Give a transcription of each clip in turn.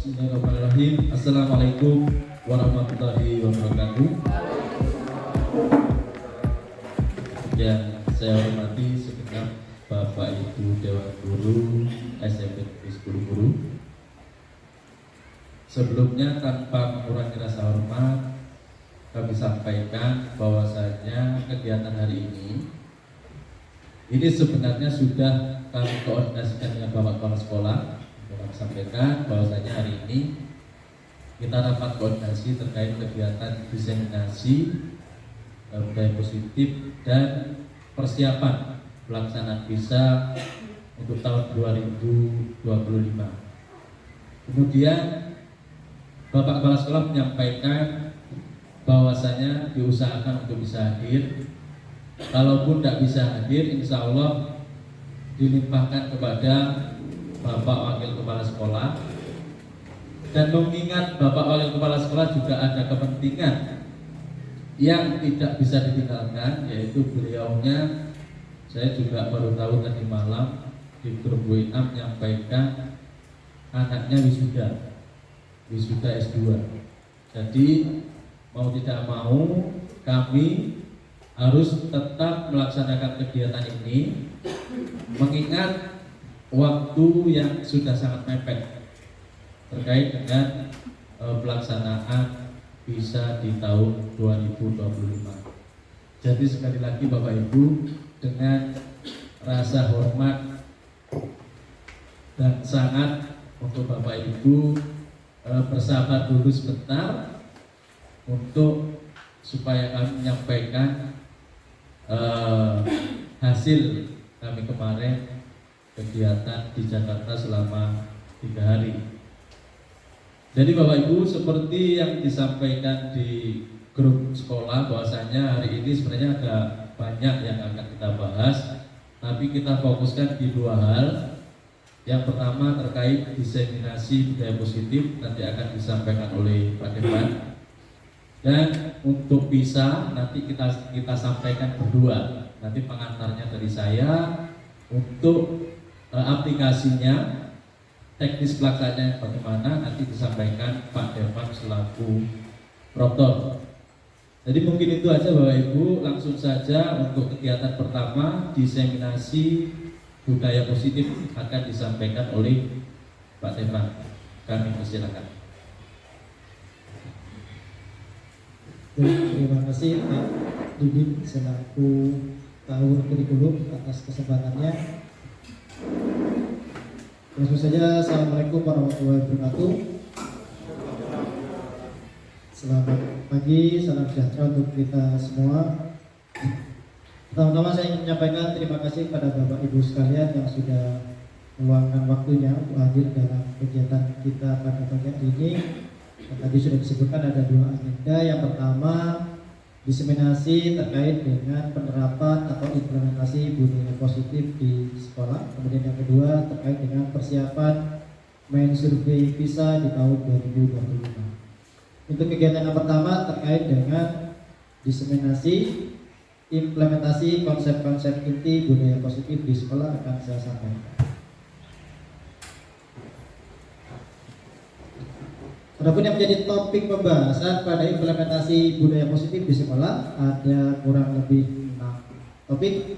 Bismillahirrahmanirrahim. Assalamualaikum warahmatullahi wabarakatuh. Yang saya hormati segenap Bapak Ibu Dewan Guru SMP Negeri 10 Guru. Sebelumnya tanpa mengurangi rasa hormat, kami sampaikan bahwasanya kegiatan hari ini sebenarnya sudah kami koordinasikan dengan Bapak Kepala Sekolah. Kami sampaikan bahwasanya hari ini kita rapat koordinasi terkait kegiatan diseminasi budaya positif dan persiapan pelaksanaan PISA untuk tahun 2025. Kemudian Bapak Kepala Sekolah menyampaikan bahwasanya diusahakan untuk bisa hadir. Kalaupun tidak bisa hadir, insya Allah dilimpahkan kepada Bapak Wakil Kepala Sekolah. Dan mengingat Bapak Wakil Kepala Sekolah juga ada kepentingan yang tidak bisa ditinggalkan, yaitu beliaunya, saya juga baru tahu tadi malam di grup WA menyampaikan anaknya wisuda S2. Jadi mau tidak mau kami harus tetap melaksanakan kegiatan ini, mengingat waktu yang sudah sangat mepet terkait dengan pelaksanaan PISA di tahun 2025. Jadi sekali lagi Bapak Ibu, dengan rasa hormat dan sangat untuk Bapak Ibu bersabar dulu sebentar untuk supaya kami menyampaikan hasil kami kemarin kegiatan di Jakarta selama 3 hari. Jadi Bapak Ibu, seperti yang disampaikan di grup sekolah bahwasanya hari ini sebenarnya ada banyak yang akan kita bahas, tapi kita fokuskan di 2 hal. Yang pertama terkait diseminasi budaya positif, nanti akan disampaikan oleh Pak Dewan. Dan untuk PISA nanti kita sampaikan berdua. Nanti pengantarnya dari saya. Untuk aplikasinya, teknis pelaksanaannya bagaimana, nanti disampaikan Pak Dewan selaku Proktor. Jadi mungkin itu aja Bapak Ibu, langsung saja untuk kegiatan pertama diseminasi budaya positif akan disampaikan oleh Pak Dewan. Kami persilakan. Terima kasih Pak Didin selaku Tahun Kurikulum atas kesempatannya. Langsung saja, Assalamualaikum warahmatullahi wabarakatuh. Selamat pagi, salam sejahtera untuk kita semua. Pertama-tama saya ingin menyampaikan terima kasih kepada Bapak Ibu sekalian yang sudah meluangkan waktunya untuk hadir dalam kegiatan kita pada pagi hari ini. Tadi sudah disebutkan ada 2 agenda. Yang pertama, diseminasi terkait dengan penerapan atau implementasi budaya positif di sekolah. Kemudian yang kedua terkait dengan persiapan main survei PISA di tahun 2025. Untuk kegiatan yang pertama terkait dengan diseminasi implementasi konsep-konsep inti budaya positif di sekolah akan saya sampaikan. Adapun yang menjadi topik pembahasan pada implementasi budaya positif di sekolah ada kurang lebih 6 topik.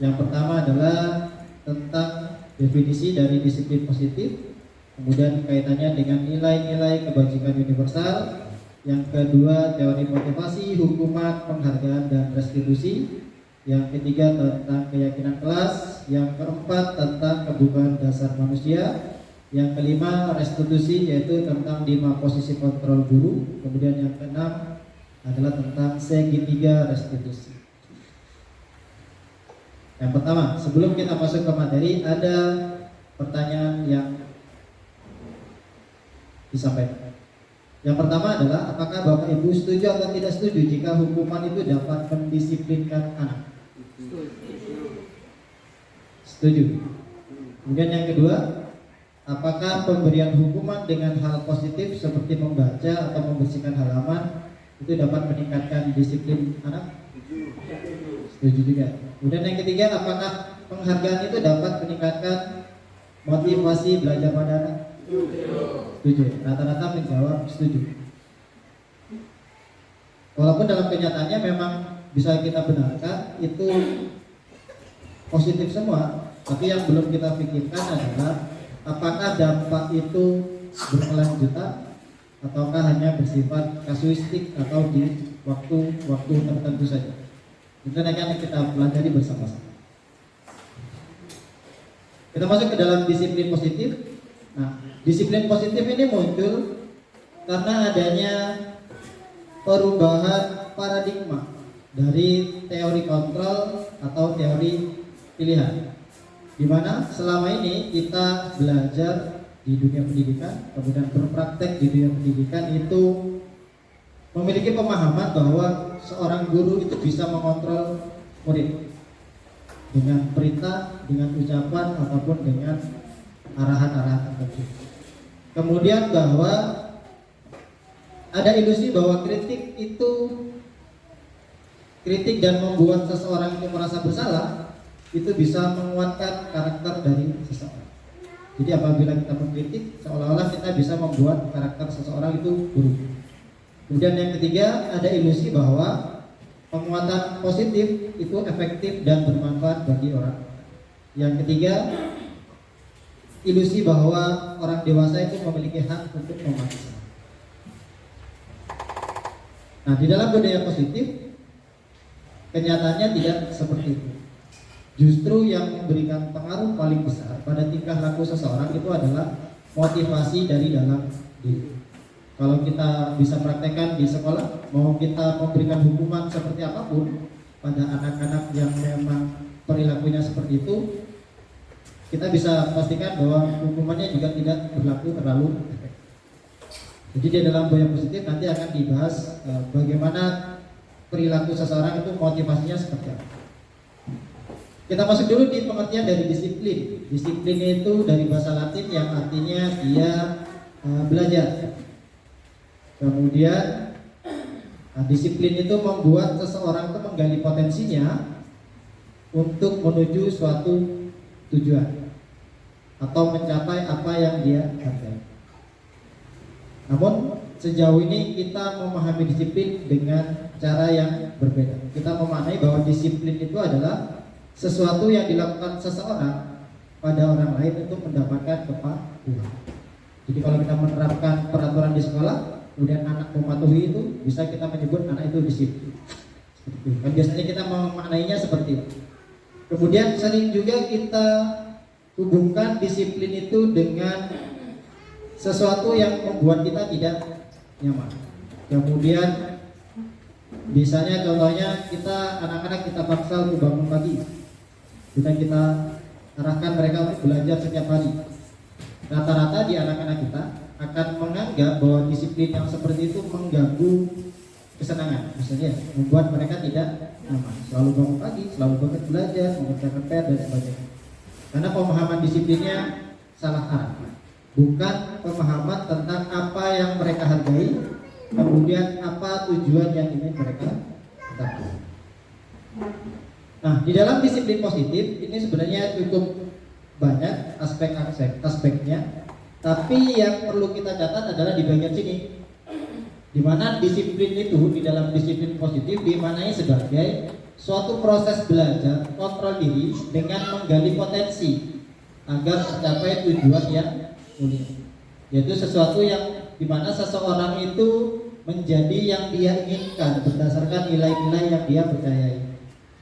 Yang pertama adalah tentang definisi dari disiplin positif, kemudian kaitannya dengan nilai-nilai kebajikan universal. Yang kedua, teori motivasi, hukuman, penghargaan, dan restitusi. Yang ketiga, tentang keyakinan kelas. Yang keempat, tentang kebutuhan dasar manusia. Yang kelima, restitusi, yaitu tentang 5 posisi kontrol guru. Kemudian yang keenam adalah tentang segitiga restitusi. Yang pertama, sebelum kita masuk ke materi, ada pertanyaan yang disampaikan. Yang pertama adalah, apakah Bapak Ibu setuju atau tidak setuju jika hukuman itu dapat mendisiplinkan anak? Setuju. Kemudian yang kedua, apakah pemberian hukuman dengan hal positif seperti membaca atau membersihkan halaman itu dapat meningkatkan disiplin anak? Setuju juga. Kemudian yang ketiga, apakah penghargaan itu dapat meningkatkan motivasi belajar pada anak? Setuju. Rata-rata menjawab setuju. Walaupun dalam kenyataannya memang bisa kita benarkan itu positif semua, tapi yang belum kita pikirkan adalah apakah dampak itu berkelanjutan ataukah hanya bersifat kasuistik atau di waktu-waktu tertentu saja. Itu akan kita pelajari bersama-sama. Kita masuk ke dalam disiplin positif. Nah, disiplin positif ini muncul karena adanya perubahan paradigma dari teori kontrol atau teori pilihan, di mana selama ini kita belajar di dunia pendidikan, kemudian berpraktek di dunia pendidikan itu memiliki pemahaman bahwa seorang guru itu bisa mengontrol murid dengan perintah, dengan ucapan ataupun dengan arahan-arahan tertentu. Kemudian bahwa ada ilusi bahwa kritik dan membuat seseorang itu merasa bersalah itu bisa menguatkan karakter dari seseorang. Jadi apabila kita mengkritik, seolah-olah kita bisa membuat karakter seseorang itu buruk. Kemudian yang ketiga, ada ilusi bahwa penguatan positif itu efektif dan bermanfaat bagi orang. Yang ketiga, ilusi bahwa orang dewasa itu memiliki hak untuk memaksa. Nah, di dalam budaya positif, kenyataannya tidak seperti itu. Justru yang memberikan pengaruh paling besar pada tingkah laku seseorang itu adalah motivasi dari dalam diri. Kalau kita bisa praktekkan di sekolah, mau kita memberikan hukuman seperti apapun pada anak-anak yang memang perilakunya seperti itu, kita bisa pastikan bahwa hukumannya juga tidak berlaku terlalu efektif. Jadi di dalam budaya positif nanti akan dibahas bagaimana perilaku seseorang itu motivasinya seperti apa. Kita masuk dulu di pengertian dari disiplin. Disiplin itu dari bahasa Latin yang artinya dia belajar. Kemudian disiplin itu membuat seseorang itu menggali potensinya untuk menuju suatu tujuan atau mencapai apa yang dia hargai. Namun sejauh ini kita memahami disiplin dengan cara yang berbeda. Kita memaknai bahwa disiplin itu adalah sesuatu yang dilakukan seseorang pada orang lain untuk mendapatkan kepatuhan. Jadi kalau kita menerapkan peraturan di sekolah, kemudian anak mematuhi itu, bisa kita menyebut anak itu disiplin. Kan biasanya kita memaknainya seperti itu. Kemudian sering juga kita hubungkan disiplin itu dengan sesuatu yang membuat kita tidak nyaman. Kemudian misalnya contohnya kita anak-anak kita paksa untuk bangun pagi, kita arahkan mereka untuk belajar setiap hari. Rata-rata di anak-anak kita akan menganggap bahwa disiplin yang seperti itu mengganggu kesenangan, misalnya membuat mereka tidak nyaman, selalu bangun pagi, selalu banget belajar, mengerjakan PR dan sebagainya. Karena pemahaman disiplinnya salah arah, bukan pemahaman tentang apa yang mereka hargai, kemudian apa tujuan yang ingin mereka capai. Nah, di dalam disiplin positif ini sebenarnya cukup banyak aspeknya, tapi yang perlu kita catat adalah di bagian sini, di mana disiplin itu di dalam disiplin positif dimaknai sebagai suatu proses belajar kontrol diri dengan menggali potensi agar mencapai tujuan yang mulia, yaitu sesuatu yang dimana seseorang itu menjadi yang dia inginkan berdasarkan nilai-nilai yang dia percayai.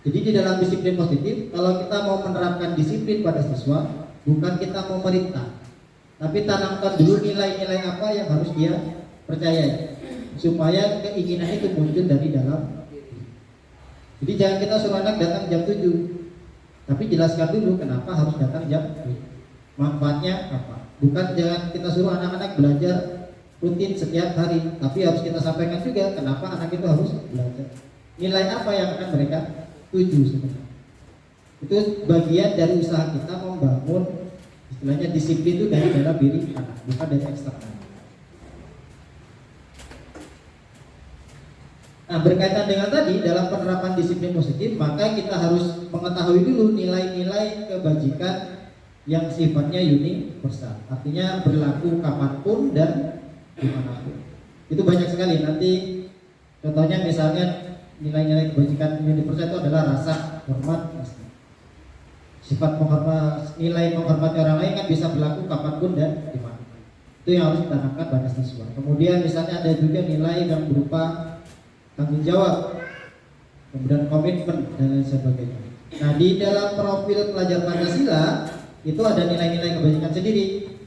Jadi di dalam disiplin positif, kalau kita mau menerapkan disiplin pada siswa, bukan kita mau merintah, tapi tanamkan dulu nilai-nilai apa yang harus dia percayai, supaya keinginan itu muncul dari dalam. Jadi jangan kita suruh anak datang jam 7, tapi jelaskan dulu kenapa harus datang jam 7, manfaatnya apa. Bukan jangan kita suruh anak-anak belajar rutin setiap hari, tapi harus kita sampaikan juga kenapa anak itu harus belajar, nilai apa yang akan mereka tuju sebenarnya. Itu bagian dari usaha kita membangun istilahnya disiplin itu dari dalam diri anak, bukan dari eksternal. Nah, berkaitan dengan tadi dalam penerapan disiplin positif, maka kita harus mengetahui dulu nilai-nilai kebajikan yang sifatnya universal, artinya berlaku kapanpun dan dimanapun. Itu banyak sekali. Nanti contohnya misalnya nilai-nilai kebajikan universal itu adalah rasa hormat. Sifat menghormati, nilai menghormati orang lain kan bisa berlaku kapanpun dan dimanapun. Itu yang harus ditanamkan pada siswa. Kemudian misalnya ada juga nilai yang berupa tanggung jawab, kemudian komitmen dan lain sebagainya. Nah, di dalam profil pelajar Pancasila itu ada nilai-nilai kebajikan sendiri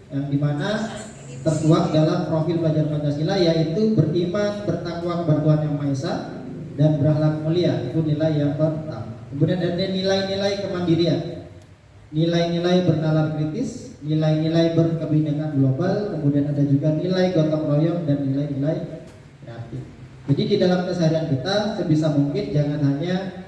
yang dimana tertuang dalam profil pelajar Pancasila, yaitu beriman, bertakwa kepada Tuhan Yang Maha Esa, dan berakhlak mulia. Itu nilai yang pertama. Kemudian ada nilai-nilai kemandirian, nilai-nilai bernalar kritis, nilai-nilai berkebinekaan global, kemudian ada juga nilai gotong royong dan nilai-nilai kreatif. Jadi di dalam keseharian kita sebisa mungkin jangan hanya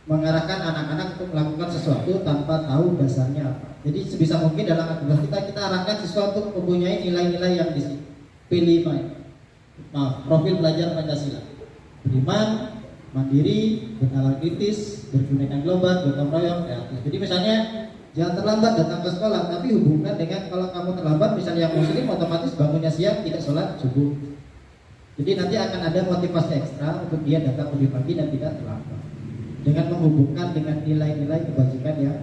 mengarahkan anak-anak untuk melakukan sesuatu tanpa tahu dasarnya apa. Jadi sebisa mungkin dalam aktivitas kita arahkan siswa untuk mempunyai nilai-nilai yang dipilih. Profil pelajar Pancasila: beriman, mandiri, bernalar kritis, berkebinekaan global, gotong royong, kreatif. Jadi misalnya jangan terlambat datang ke sekolah, tapi hubungkan dengan kalau kamu terlambat, misalnya yang muslim, otomatis bangunnya siang, tidak sholat subuh. Jadi nanti akan ada motivasi ekstra untuk dia datang lebih pagi dan tidak terlambat, dengan menghubungkan dengan nilai-nilai kebajikan yang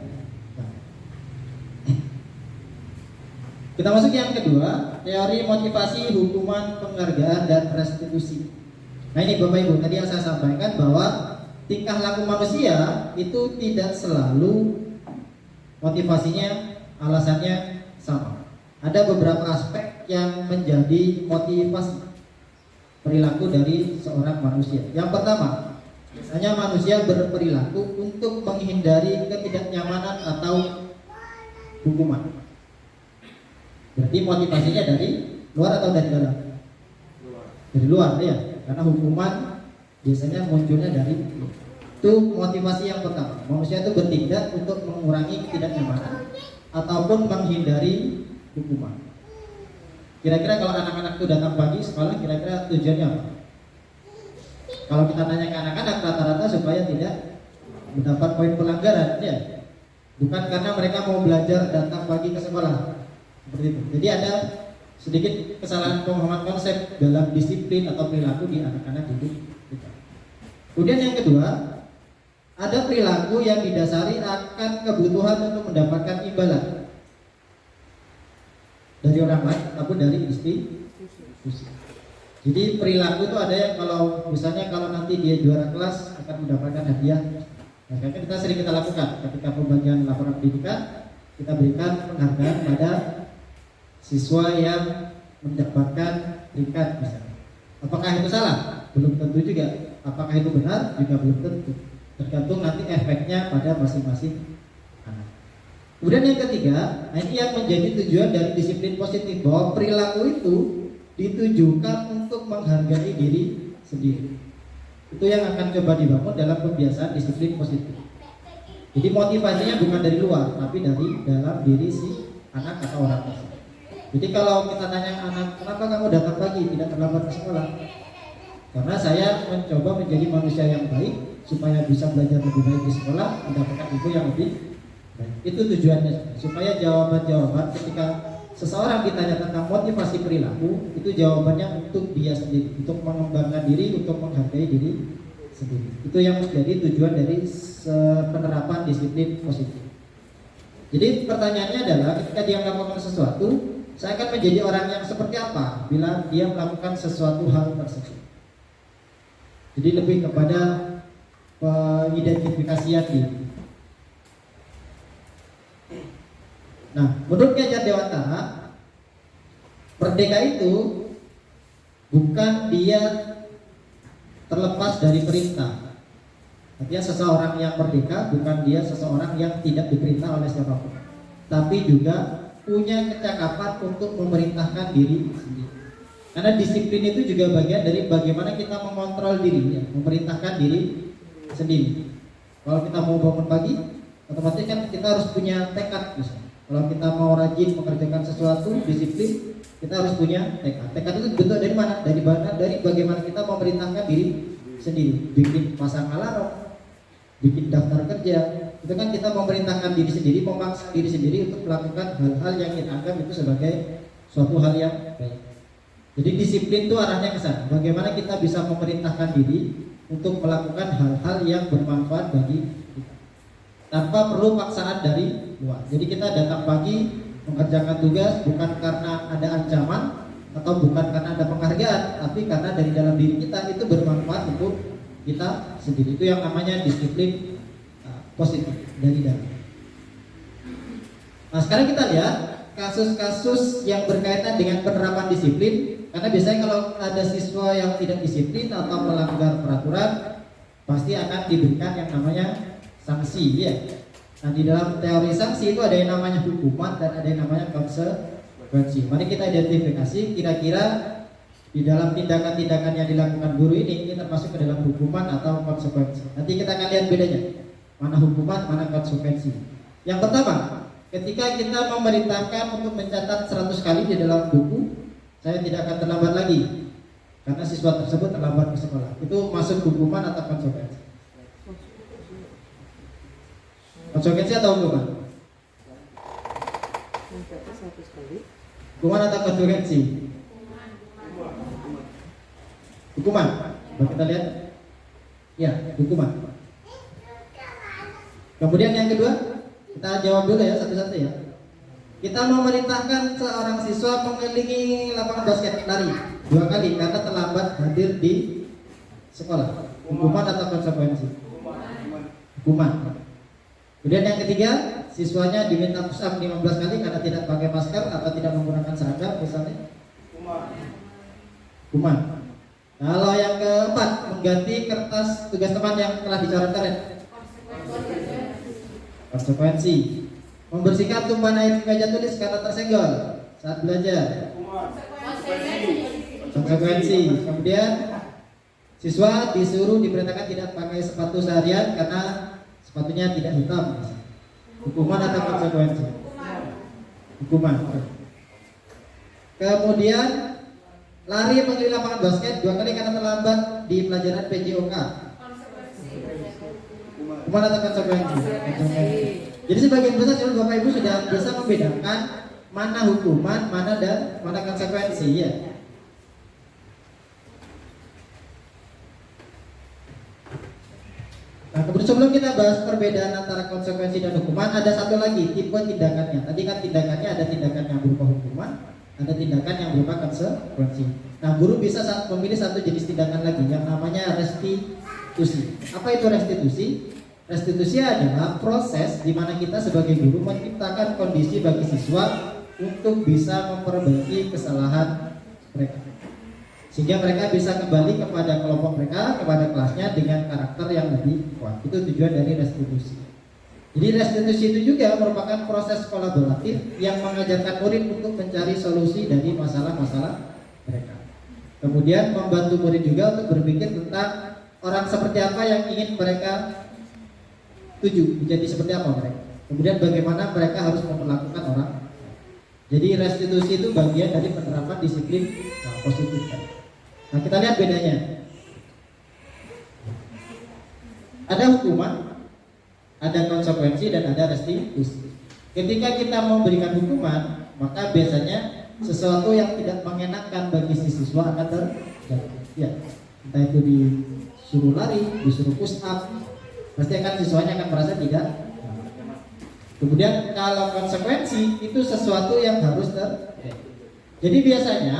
kita masuk yang kedua, teori motivasi, hukuman, penghargaan, dan restitusi. Nah ini Bapak Ibu, tadi yang saya sampaikan bahwa tingkah laku manusia itu tidak selalu motivasinya, alasannya sama. Ada beberapa aspek yang menjadi motivasi perilaku dari seorang manusia. Yang pertama, misalnya manusia berperilaku untuk menghindari ketidaknyamanan atau hukuman. Berarti motivasinya dari luar atau dari dalam? Dari luar, ya. Karena hukuman biasanya munculnya dari itu. Motivasi yang pertama. Manusia itu bertindak untuk mengurangi ketidaknyamanan ataupun menghindari hukuman. Kira-kira kalau anak-anak itu datang pagi sekolah, kira-kira tujuannya apa? Kalau kita tanya ke anak-anak, rata-rata supaya tidak mendapat poin pelanggaran, ya. Bukan karena mereka mau belajar datang pagi ke sekolah. Seperti itu. Jadi ada sedikit kesalahan pemahaman konsep dalam disiplin atau perilaku di anak-anak didik kita. Kemudian yang kedua, ada perilaku yang didasari akan kebutuhan untuk mendapatkan imbalan dari orang lain ataupun dari institusi. Jadi perilaku itu ada yang kalau misalnya kalau nanti dia juara kelas akan mendapatkan hadiah. Nah, kita sering kita lakukan ketika pembagian laporan pendidikan, kita berikan penghargaan pada siswa yang mendapatkan peringkat misalnya. Apakah itu salah? Belum tentu juga. Apakah itu benar? Juga belum tentu. Tergantung nanti efeknya pada masing-masing anak. Kemudian yang ketiga, ini yang menjadi tujuan dari disiplin positif, bahwa perilaku itu ditujukan untuk menghargai diri sendiri. Itu yang akan coba dibangun dalam kebiasaan disiplin positif. Jadi motivasinya bukan dari luar, tapi dari dalam diri si anak atau orang tersebut. Jadi kalau kita tanya anak, kenapa kamu datang pagi, tidak terlambat ke sekolah? Karena saya mencoba menjadi manusia yang baik supaya bisa belajar lebih baik di sekolah, mendapatkan ilmu yang lebih baik. Itu tujuannya, supaya jawaban-jawaban ketika seseorang ditanya tentang motivasi perilaku, itu jawabannya untuk dia sendiri, untuk mengembangkan diri, untuk menghargai diri sendiri. Itu yang menjadi tujuan dari penerapan disiplin positif. Jadi pertanyaannya adalah ketika dia melakukan sesuatu, saya akan menjadi orang yang seperti apa bila dia melakukan sesuatu hal tersebut. Jadi lebih kepada pengidentifikasian diri. Nah, menurut Ganjar Dewantara, merdeka itu bukan dia terlepas dari perintah. Artinya seseorang yang merdeka bukan dia seseorang yang tidak diperintah oleh siapapun, tapi juga punya kecakapan untuk memerintahkan diri sendiri. Karena disiplin itu juga bagian dari bagaimana kita mengontrol dirinya, memerintahkan diri sendiri. Kalau kita mau bangun pagi, otomatis kan kita harus punya tekad misalnya. Kalau kita mau rajin mengerjakan sesuatu, disiplin, kita harus punya tekad. Tekad itu bentuk dari mana? Dari bagaimana kita memerintahkan diri sendiri. Bikin pasang alarm, bikin daftar kerja, Itu kan kita memerintahkan diri sendiri, memaksa diri sendiri untuk melakukan hal-hal yang kita anggap itu sebagai suatu hal yang baik. Jadi disiplin itu arahnya ke sana. Bagaimana kita bisa memerintahkan diri untuk melakukan hal-hal yang bermanfaat bagi kita tanpa perlu paksaan dari luar. Jadi kita datang pagi mengerjakan tugas bukan karena ada ancaman atau bukan karena ada penghargaan, tapi karena dari dalam diri kita itu bermanfaat untuk kita sendiri. Itu yang namanya disiplin positif dari dalam. Nah, sekarang kita lihat kasus-kasus yang berkaitan dengan penerapan disiplin. Karena biasanya kalau ada siswa yang tidak disiplin atau melanggar peraturan, pasti akan diberikan yang namanya sanksi, ya. Nah, di dalam teori sanksi itu ada yang namanya hukuman dan ada yang namanya konsekuensi. Mari kita identifikasi kira-kira di dalam tindakan-tindakan yang dilakukan guru ini termasuk ke dalam hukuman atau konsekuensi. Nanti kita akan lihat bedanya, mana hukuman, mana konsekuensi. Yang pertama, ketika kita memerintahkan untuk mencatat 100 kali di dalam buku, saya tidak akan terlambat lagi karena siswa tersebut terlambat ke sekolah. Itu masuk hukuman atau konsekuensi? Konsekuensi atau hukuman? Hukuman atau konsekuensi? Hukuman. Coba kita lihat. Ya, hukuman. Kemudian yang kedua, kita jawab dulu ya satu-satu ya. Kita memerintahkan seorang siswa mengelilingi lapangan basket lari 2 kali karena terlambat hadir di sekolah. Hukuman atau konsekuensi? Hukuman. Kemudian yang ketiga, siswanya diminta push up 15 kali karena tidak pakai masker atau tidak menggunakan seragam misalnya. Hukuman. Kalau yang keempat, mengganti kertas tugas teman yang telah dicoret-coret. Konsekuensi. Membersihkan tumpahan air di meja tulis karena tersenggol saat belajar. Konsekuensi. Kemudian siswa disuruh diperintahkan tidak pakai sepatu seharian karena sepatunya tidak hitam. Hukuman atau konsekuensi? Hukuman. Kemudian lari mengelilingi lapangan basket 2 kali karena terlambat di pelajaran PJOK. Hukuman atau konsekuensi? Konsekuensi. Jadi sebagian besar calon Bapak Ibu sudah bisa membedakan mana hukuman, mana konsekuensi, ya. Nah, kemudian sebelum kita bahas perbedaan antara konsekuensi dan hukuman, ada satu lagi tipe tindakannya. Tadi kan tindakannya ada tindakan yang berupa hukuman, ada tindakan yang berupa konsekuensi. Nah, guru bisa memilih satu jenis tindakan lagi yang namanya restitusi. Apa itu restitusi? Restitusi adalah proses di mana kita sebagai guru menciptakan kondisi bagi siswa untuk bisa memperbaiki kesalahan mereka, sehingga mereka bisa kembali kepada kelompok mereka, kepada kelasnya dengan karakter yang lebih kuat. Itu tujuan dari restitusi. Jadi restitusi itu juga merupakan proses kolaboratif yang mengajarkan murid untuk mencari solusi dari masalah-masalah mereka. Kemudian membantu murid juga untuk berpikir tentang orang seperti apa yang ingin mereka tuju, menjadi seperti apa mereka. Kemudian bagaimana mereka harus memperlakukan orang. Jadi restitusi itu bagian dari penerapan disiplin positif. Nah, kita lihat bedanya. Ada hukuman, ada konsekuensi, dan ada restitusi. Ketika kita memberikan hukuman, maka biasanya sesuatu yang tidak mengenakan bagi si siswa akan terjadi. Ya, entah itu disuruh lari, disuruh push up, pasti akan siswanya akan merasa tidak. Kemudian kalau konsekuensi itu sesuatu yang harus terjadi. Jadi biasanya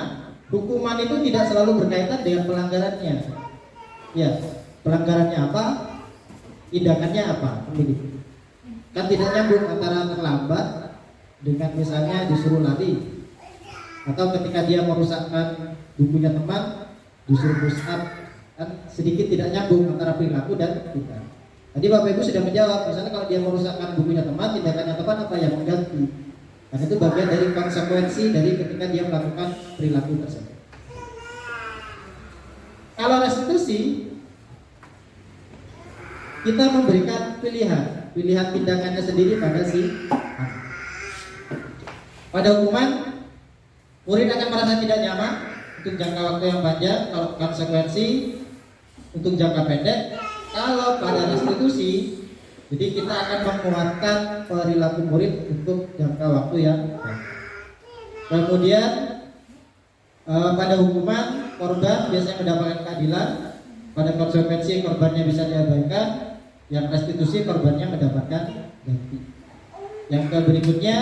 hukuman itu tidak selalu berkaitan dengan pelanggarannya. Ya, pelanggarannya apa? Tindakannya apa? Begitu. Kan tidak nyambung antara terlambat dengan misalnya disuruh lari, atau ketika dia merusakkan bukunya teman disuruh push up. Kan sedikit tidak nyambung antara perilaku dan tindakan. Tadi Bapak Ibu sudah menjawab, misalnya kalau dia merusakkan bukunya teman, tindakannya teman apa yang mengganti. Karena itu bagian dari konsekuensi dari ketika dia melakukan perilaku tersebut. Kalau restitusi, kita memberikan pilihan tindakannya sendiri pada si anak. Pada hukuman, murid akan merasa tidak nyaman untuk jangka waktu yang panjang. Kalau konsekuensi untuk jangka pendek. Kalau pada restitusi, Jadi kita akan menguatkan perilaku murid untuk jangka waktu yang panjang. Kemudian pada hukuman, korban biasanya mendapatkan keadilan. Pada konsekuensi, korbannya bisa diabaikan. Yang restitusi, korbannya mendapatkan ganti. Yang berikutnya,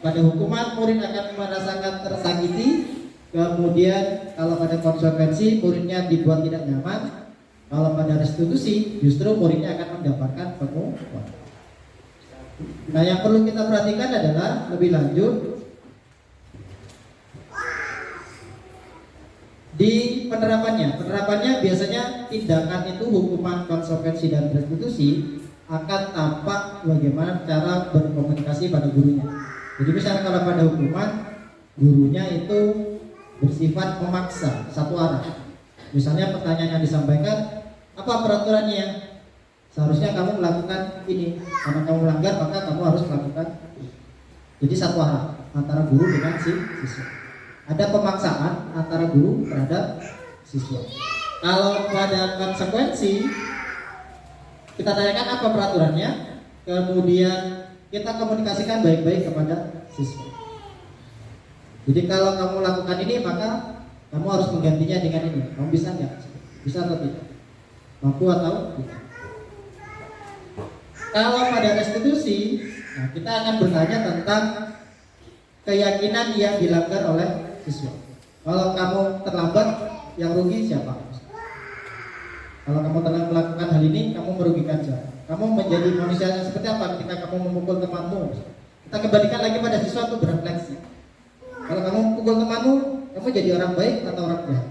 pada hukuman murid akan merasakan tersakiti. Kemudian kalau pada konsekuensi, muridnya dibuat tidak nyaman. Kalau pada restitusi, justru muridnya akan mendapatkan penguatan. Nah, yang perlu kita perhatikan adalah lebih lanjut di penerapannya. Penerapannya biasanya tindakan itu, hukuman, konsekuensi, dan restitusi akan tampak bagaimana cara berkomunikasi pada gurunya. Jadi misalnya kalau pada hukuman, gurunya itu bersifat memaksa satu arah. Misalnya pertanyaan yang disampaikan, apa peraturannya? Seharusnya kamu melakukan ini. Karena kamu melanggar, maka kamu harus melakukan ini. Jadi satu arah antara guru dengan siswa. Ada pemaksaan antara guru terhadap siswa. Kalau pada konsekuensi, kita tanyakan apa peraturannya, kemudian kita komunikasikan baik-baik kepada siswa. Jadi kalau kamu lakukan ini, maka kamu harus menggantinya dengan ini. Kamu bisa nggak? Bisa atau tidak? Mampu atau tidak? Kalau pada restitusi, nah kita akan bertanya tentang keyakinan yang dilanggar oleh siswa. Kalau kamu terlambat, yang rugi siapa? Kalau kamu telah melakukan hal ini, kamu merugikan siapa? Kamu menjadi manusia yang seperti apa ketika kamu memukul temanmu? Kita kembalikan lagi pada siswa untuk berefleksi. Kalau kamu memukul temanmu, kamu jadi orang baik atau orang jahat?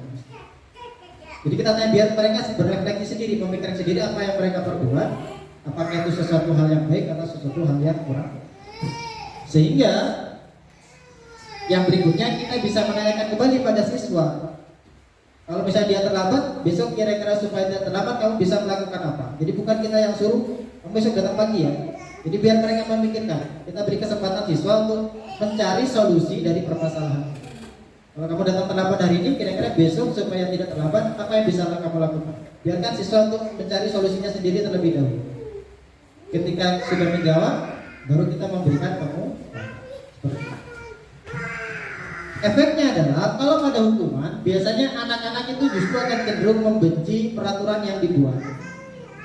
Jadi kita tanya biar mereka berefleksi sendiri, memikirkan sendiri apa yang mereka perbuat. Apakah itu sesuatu hal yang baik atau sesuatu hal yang kurang? Sehingga yang berikutnya kita bisa menanyakan kembali pada siswa. Kalau misalnya dia terlambat, besok kira-kira supaya dia terlambat kamu bisa melakukan apa? Jadi bukan kita yang suruh, kamu besok datang pagi ya. Jadi biar mereka memikirkan. Kita beri kesempatan siswa untuk mencari solusi dari permasalahan. Kalau kamu datang terlambat hari ini, kira-kira besok supaya tidak terlambat, apa yang bisa kamu lakukan? Biarkan siswa untuk mencari solusinya sendiri terlebih dahulu. Ketika sudah menjawab, baru kita memberikan kamu. Efeknya adalah kalau pada hukuman, biasanya anak-anak itu justru akan cenderung membenci peraturan yang dibuat.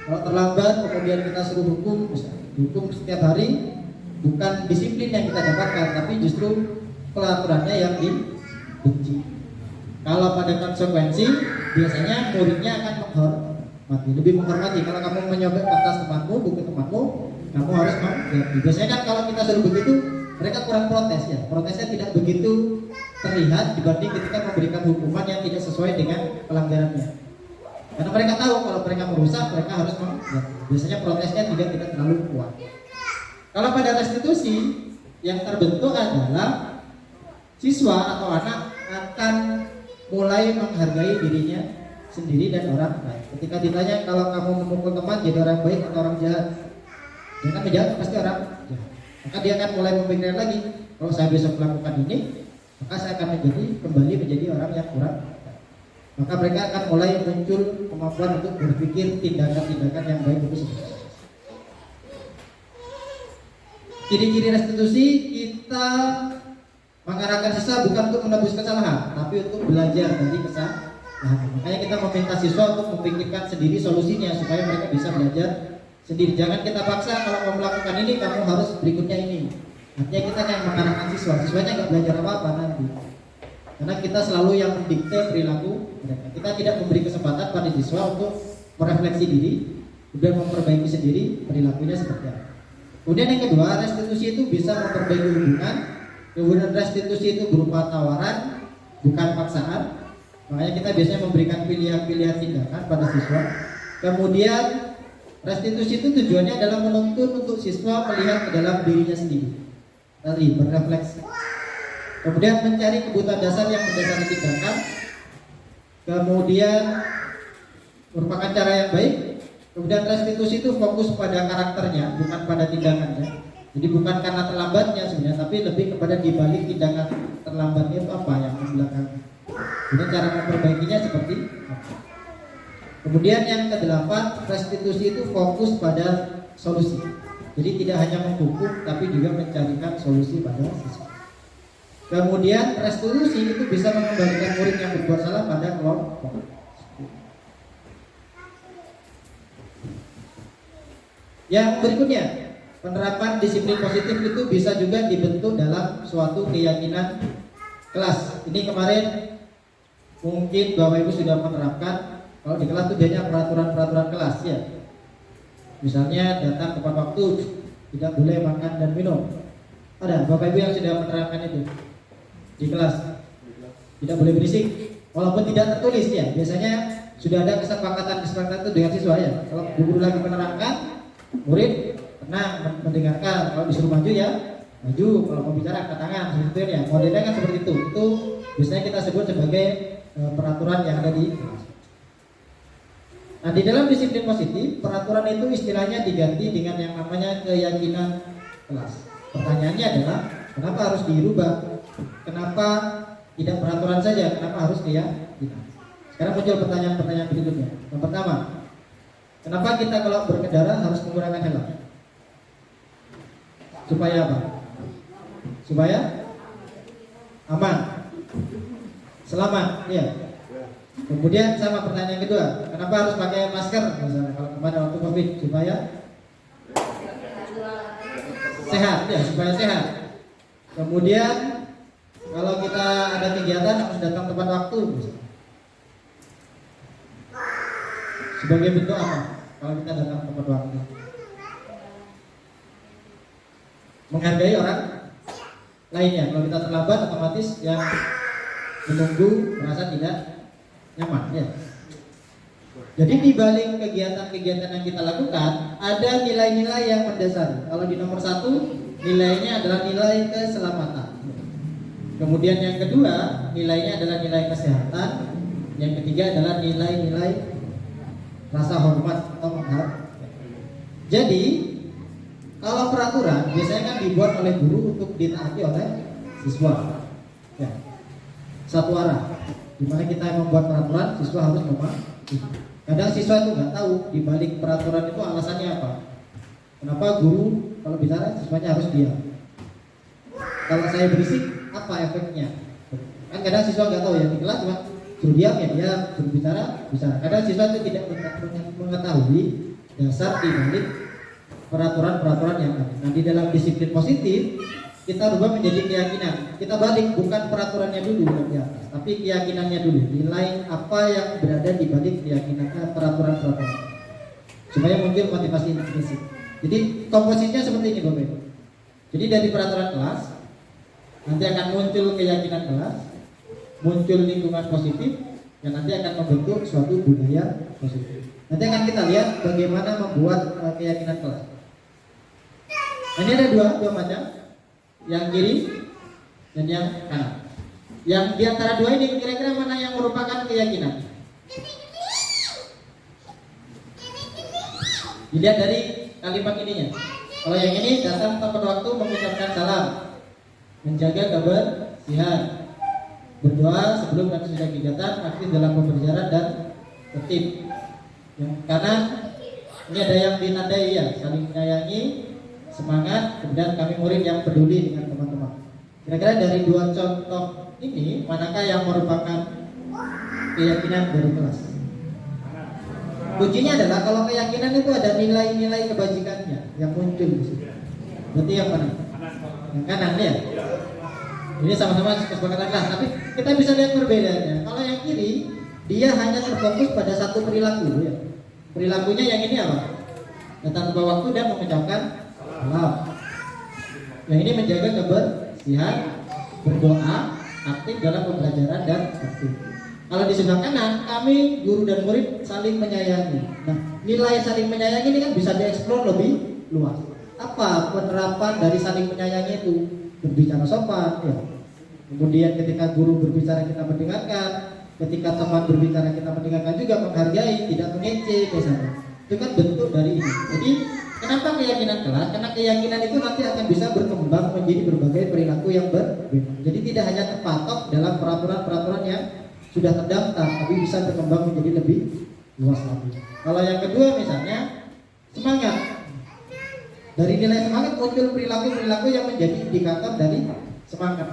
Kalau terlambat, kemudian kita suruh hukum, hukum setiap hari, bukan disiplin yang kita dapatkan, tapi justru peraturannya yang dibenci. Kalau pada konsekuensi, biasanya muridnya akan menghormati, lebih menghormati. Kalau kamu menyobek kertas temanmu, buku temanmu, kamu harus mengganti. Biasanya kan kalau kita suruh begitu, mereka kurang protes ya. Protesnya tidak begitu terlihat dibanding ketika memberikan hukuman yang tidak sesuai dengan pelanggarannya. Karena mereka tahu kalau mereka merusak, mereka harus mengganti. Biasanya protesnya tidak terlalu kuat. Kalau pada restitusi, yang terbentuk adalah siswa atau anak akan mulai menghargai dirinya sendiri dan orang lain. Ketika ditanya kalau kamu memukul teman jadi orang baik atau orang jahat, dia akan menjawab pasti orang jahat. Maka dia akan mulai memikirkan lagi, kalau saya besok melakukan ini, maka saya akan kembali menjadi orang yang kurang. Maka mereka akan mulai muncul kemampuan untuk berpikir tindakan-tindakan yang baik itu sebenarnya. Ciri-ciri restitusi, kita mengarahkan siswa bukan untuk menebus kesalahan, tapi untuk belajar dari kesalahan. Makanya kita meminta siswa untuk memikirkan sendiri solusinya supaya mereka bisa belajar sendiri. Jangan kita paksa kalau mau melakukan ini kamu harus berikutnya ini. Artinya kita yang mengarahkan siswanya nggak belajar apa-apa nanti. Karena kita selalu yang mendikte perilaku mereka. Kita tidak memberi kesempatan pada siswa untuk merefleksi diri dan memperbaiki sendiri perilakunya seperti apa. Kemudian yang kedua, restitusi itu bisa memperbaiki hubungan. Kemudian restitusi itu berupa tawaran, bukan paksaan. Makanya kita biasanya memberikan pilihan-pilihan tindakan pada siswa. Kemudian restitusi itu tujuannya adalah menuntun untuk siswa melihat ke dalam dirinya sendiri, tadi berefleksi. Kemudian mencari kebutuhan dasar yang mendasari tindakan. Kemudian merupakan cara yang baik. Kemudian restitusi itu fokus pada karakternya, bukan pada tindakannya. Jadi bukan karena terlambatnya sebenarnya, tapi lebih kepada dibalik tindakan terlambatnya itu apa yang membelakangnya. Jadi cara memperbaikinya seperti apa. Kemudian yang kedelapan, restitusi itu fokus pada solusi. Jadi tidak hanya menghukum, tapi juga mencarikan solusi pada siswa. Kemudian restitusi itu bisa mengembalikan murid yang berbuat salah pada kelompok. Yang berikutnya, penerapan disiplin positif itu bisa juga dibentuk dalam suatu keyakinan kelas. Ini kemarin mungkin Bapak Ibu sudah menerapkan. Kalau di kelas itu biasanya peraturan-peraturan kelas ya. Misalnya datang tepat waktu, tidak boleh makan dan minum. Ada Bapak Ibu yang sudah menerapkan itu di kelas. Tidak boleh berisik, walaupun tidak tertulis ya. Biasanya sudah ada kesepakatan itu dengan siswa ya. Kalau guru lagi menerangkan, murid tenang mendengarkan. Kalau disuruh maju ya maju, kalau mau bicara angkat tangan, seperti itu ya. Modelnya kan seperti itu. Itu biasanya kita sebut sebagai peraturan yang ada di kelas. Nah, di dalam disiplin positif, peraturan itu istilahnya diganti dengan yang namanya keyakinan kelas. Pertanyaannya adalah, kenapa harus dirubah? Kenapa tidak peraturan saja? Kenapa harus keyakinan? Sekarang muncul pertanyaan-pertanyaan berikutnya. Yang pertama, kenapa kita kalau berkendara harus menggunakan helm? Supaya apa? Supaya aman, selamat, ya. Kemudian sama pertanyaan kedua, kenapa harus pakai masker? Misalnya kalau kemarin waktu COVID, supaya sehat, ya, supaya sehat. Kemudian kalau kita ada kegiatan harus datang tepat waktu, misalnya. Sebagai bentuk apa? Kalau kita datang tepat waktu, menghargai orang lainnya. Kalau kita terlambat, otomatis yang menunggu merasa tidak nyaman ya. Jadi di balik kegiatan-kegiatan yang kita lakukan ada nilai-nilai yang mendasari. Kalau di nomor 1 nilainya adalah nilai keselamatan. Kemudian yang kedua nilainya adalah nilai kesehatan. Yang ketiga adalah nilai-nilai rasa hormat atau menghargai. Jadi kalau peraturan biasanya kan dibuat oleh guru untuk ditaati oleh siswa. Ya. Satu arah. Dimana kita yang membuat peraturan, siswa harus memahami. Kadang siswa itu nggak tahu di balik peraturan itu alasannya apa. Kenapa guru kalau bicara siswanya harus diam? Kalau saya berisik, apa efeknya? Kan kadang siswa nggak tahu ya, di kelas cuma suruh diam ya diam, suruh bicara bicara. Kadang siswa itu tidak mengetahui dasar di balik peraturan-peraturan yang ada. Nah, di dalam disiplin positif kita rubah menjadi keyakinan. Kita balik bukan peraturannya dulu di atas, tapi keyakinannya dulu. Nilai apa yang berada di balik keyakinannya peraturan-peraturan. Supaya muncul motivasi intrinsik. Jadi komposisinya seperti ini Bapak Ibu. Jadi dari peraturan kelas nanti akan muncul keyakinan kelas, muncul lingkungan positif yang nanti akan membentuk suatu budaya positif. Nanti akan kita lihat bagaimana membuat keyakinan kelas. Nah, ini ada dua macam. Yang kiri dan yang kanan. Yang di antara dua ini kira-kira mana yang merupakan keyakinan? Dilihat dari kalimat ininya. Kalau yang ini datang tepat waktu mengucapkan salam, menjaga kebersihan, berdoa sebelum dan sesudah kegiatan, aktif dalam pembelajaran dan tertib. Yang kanan ini ada yang dinadai ya, saling menyayangi, semangat, kemudian kami murid yang peduli dengan teman-teman. Kira-kira dari dua contoh ini, manakah yang merupakan keyakinan dari kelas? Kuncinya adalah kalau keyakinan itu ada nilai-nilai kebajikannya yang muncul di situ. Berarti yang mana? Yang kanan ya. Ini sama-sama kesepakatan kelas, tapi kita bisa lihat perbedaannya. Kalau yang kiri, dia hanya terfokus pada satu perilaku ya. Perilakunya yang ini apa? Datang tepat waktu dan mengucapkan salam. Yang ini menjaga kebersihan, berdoa, aktif dalam pembelajaran dan aktif. Kalau di sebelah kanan, kami guru dan murid saling menyayangi. Nah, nilai saling menyayangi ini kan bisa dieksplor lebih luas. Apa penerapan dari saling menyayangi itu? Berbicara sopan, ya. Kemudian ketika guru berbicara kita mendengarkan, ketika teman berbicara kita mendengarkan juga, menghargai, tidak mengejek, misalnya. Itu kan bentuk dari ini. Jadi kenapa keyakinan kelas? Karena keyakinan itu nanti akan bisa berkembang menjadi berbagai perilaku yang berbeda. Jadi tidak hanya terpatok dalam peraturan-peraturan yang sudah terdaftar, tapi bisa berkembang menjadi lebih luas lagi. Kalau yang kedua misalnya semangat. Dari nilai semangat muncul perilaku-perilaku yang menjadi indikator dari semangat.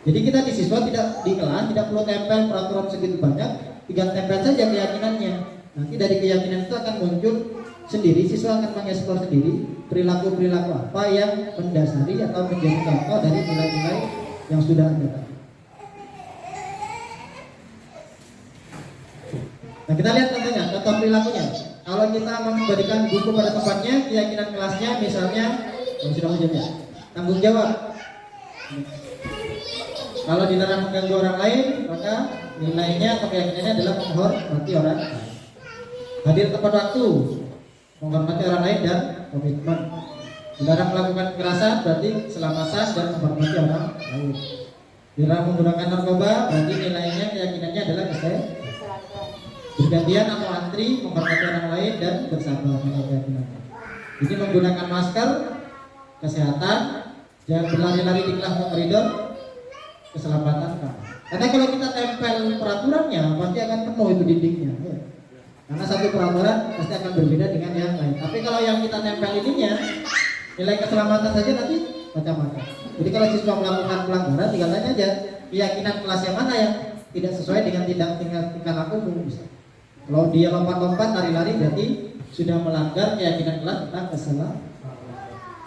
Jadi kita di siswa tidak di kelas tidak perlu tempel peraturan segitu banyak, tinggal tempel saja keyakinannya. Nanti dari keyakinan itu akan muncul sendiri, siswa akan mengeksplor sendiri perilaku-perilaku apa yang mendasari atau menjadi contoh dari nilai-nilai yang sudah ada tadi. Nah, kita lihat contohnya, contoh perilakunya. Kalau kita memberikan buku pada tempatnya, keyakinan kelasnya misalnya yang sudah menjadi tanggung jawab. Kalau dilarang mengganggu orang lain, maka nilainya atau keyakinannya adalah menghormati orang lain. Hadir tepat waktu, menghormati orang lain dan komitmen. Dilarang melakukan kekerasan berarti keselamatan dan menghormati orang lain. Dilarang menggunakan narkoba berarti nilainya keyakinannya adalah kesehatan. Bergantian atau antri, menghormati orang lain dan bersabar dengan keyakinannya. Ini menggunakan masker, kesehatan, jangan berlari-lari di kelas atau koridor, keselamatan. Karena kalau kita tempel peraturannya pasti akan penuh itu dindingnya. Karena satu peraturan pasti akan berbeda dengan yang lain. Tapi kalau yang kita tempel ininya, nilai keselamatan saja nanti macam-macam. Jadi kalau siswa melakukan pelanggaran, tinggal tanya aja keyakinan kelas yang mana yang tidak sesuai dengan tingkah laku bisa. Kalau dia lompat-lompat, lari-lari berarti sudah melanggar keyakinan kelas tentang keselamatan.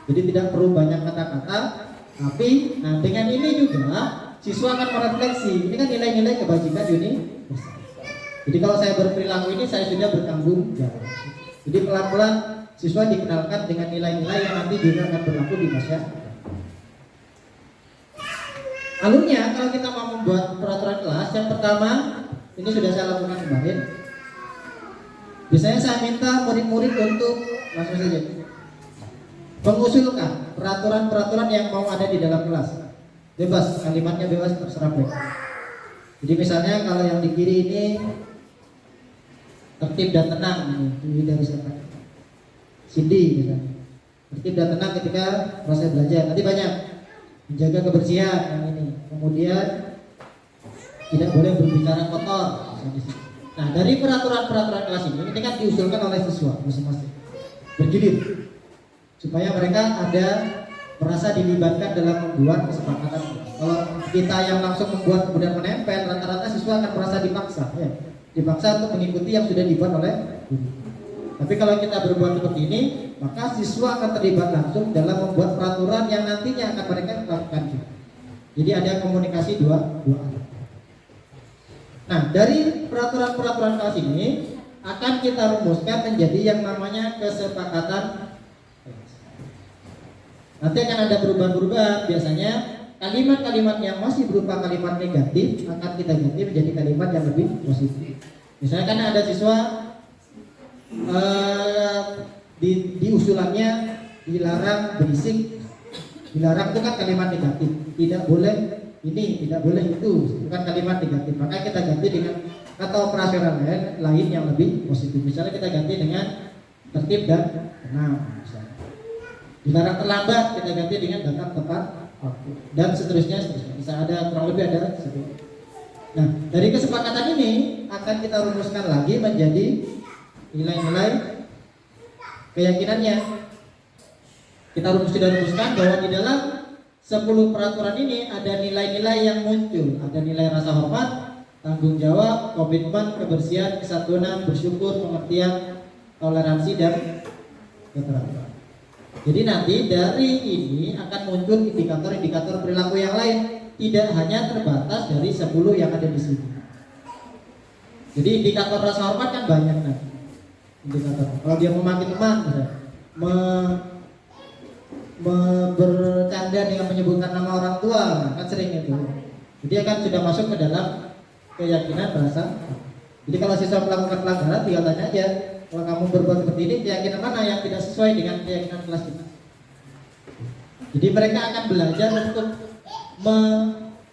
Jadi tidak perlu banyak kata-kata, tapi nah dengan ini juga siswa akan merefleksi. Ini kan nilai-nilai kebajikan universal. Jadi kalau saya berperilaku ini saya sudah bertanggung jawab. Jadi pelan-pelan siswa dikenalkan dengan nilai-nilai yang nanti juga akan berlaku di masyarakat. Alurnya kalau kita mau membuat peraturan kelas, yang pertama ini sudah saya lakukan kemarin. Biasanya saya minta murid-murid untuk langsung saja mengusulkan peraturan-peraturan yang mau ada di dalam kelas. Bebas, kalimatnya bebas terserah mereka. Jadi misalnya kalau yang di kiri ini tertib dan tenang, ini dari siapa? Cindy misalnya. Tertib dan tenang ketika proses belajar. Nanti banyak menjaga kebersihan yang ini. Kemudian tidak boleh berbicara kotor. Nah dari peraturan-peraturan kelas ini kan diusulkan oleh siswa masing-masing bergilir supaya mereka ada merasa dilibatkan dalam membuat kesepakatan. Kalau kita yang langsung membuat kemudian menempel, rata-rata siswa akan merasa dipaksa, ya. Dipaksa untuk mengikuti yang sudah dibuat oleh guru. Tapi kalau kita berbuat seperti ini, maka siswa akan terlibat langsung dalam membuat peraturan yang nantinya akan mereka lakukan. Jadi ada komunikasi dua arah. Nah, dari peraturan-peraturan kelas ini akan kita rumuskan menjadi yang namanya kesepakatan. Nanti akan ada perubahan-perubahan. Biasanya kalimat-kalimat yang masih berupa kalimat negatif akan kita ganti menjadi kalimat yang lebih positif. Misalnya kan ada siswa di usulannya dilarang berisik. Dilarang itu kan kalimat negatif. Tidak boleh ini, tidak boleh itu kan kalimat negatif. Maka kita ganti dengan kata operasional lain yang lebih positif. Misalnya kita ganti dengan tertib dan tenang. Dilarang terlambat kita ganti dengan datang tepat waktu dan seterusnya. Bisa ada kurang lebih ada seperti. Nah dari kesepakatan ini akan kita rumuskan lagi menjadi nilai-nilai keyakinannya. Kita rumuskan bahwa di dalam 10 peraturan ini ada nilai-nilai yang muncul. Ada nilai rasa hormat, tanggung jawab, komitmen, kebersihan, kesatuan, bersyukur, pengertian, toleransi, dan keterampilan. Jadi nanti dari ini akan muncul indikator-indikator perilaku yang lain. Tidak hanya terbatas dari 10 yang ada di sini. Jadi indikator rasa hormat kan banyak nanti. Indikator. Kalau dia memaki teman, bercanda dengan menyebutkan nama orang tua, kan sering itu. Jadi akan sudah masuk ke dalam keyakinan rasa. Jadi kalau siswa melakukan pelanggaran, tinggal tanya aja, kalau kamu berbuat seperti ini, keyakinan mana yang tidak sesuai dengan keyakinan kelas kita. Jadi mereka akan belajar untuk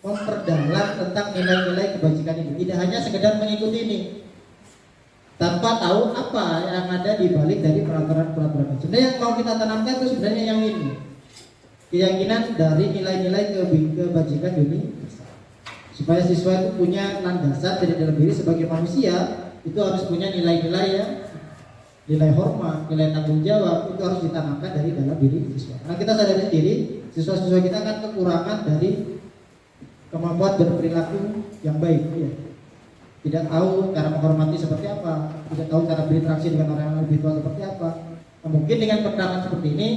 memperdalam tentang nilai-nilai kebajikan ini. Tidak hanya sekedar mengikuti ini, tanpa tahu apa yang ada di balik dari peraturan-peraturan. Sebenarnya yang mau kita tanamkan itu sebenarnya yang ini, keyakinan dari nilai-nilai kebajikan ini, supaya siswa itu punya landasan dari dalam diri sebagai manusia itu harus punya nilai-nilai yang nilai hormat, nilai tanggung jawab itu harus ditanamkan dari dalam diri siswa. Karena kita sadari sendiri, siswa-siswa kita kan kekurangan dari kemampuan berperilaku yang baik, ya. Tidak tahu cara menghormati seperti apa, tidak tahu cara berinteraksi dengan orang yang lebih tua seperti apa. Nah, mungkin dengan pendekatan seperti ini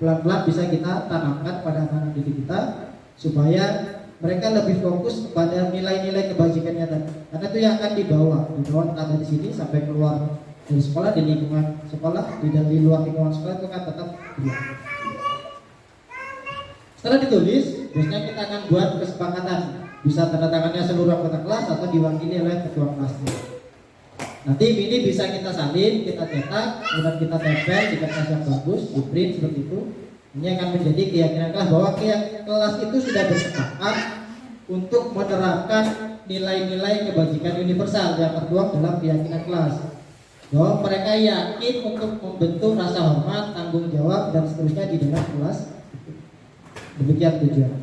pelan-pelan bisa kita tanamkan pada anak-anak didik kita supaya mereka lebih fokus kepada nilai-nilai kebajikannya tadi. Karena itu yang akan dibawa entah dari sini sampai keluar dari sekolah, di lingkungan sekolah, di luar lingkungan sekolah itu akan tetap berlaku. Setelah ditulis, biasanya kita akan buat kesepakatan, bisa tanda tangannya seluruh anggota kelas atau diwakili oleh ketua kelasnya. Nanti ini bisa kita salin, kita cetak, kemudian kita tempel di kertas yang bagus, di print seperti itu. Ini akan menjadi keyakinan kelas bahwa kelas itu sudah bersepakat untuk menerapkan nilai-nilai kebajikan universal yang tertuang dalam keyakinan kelas. Bahwa mereka yakin untuk membentuk rasa hormat, tanggung jawab, dan seterusnya di dalam kelas. Demikian tujuan.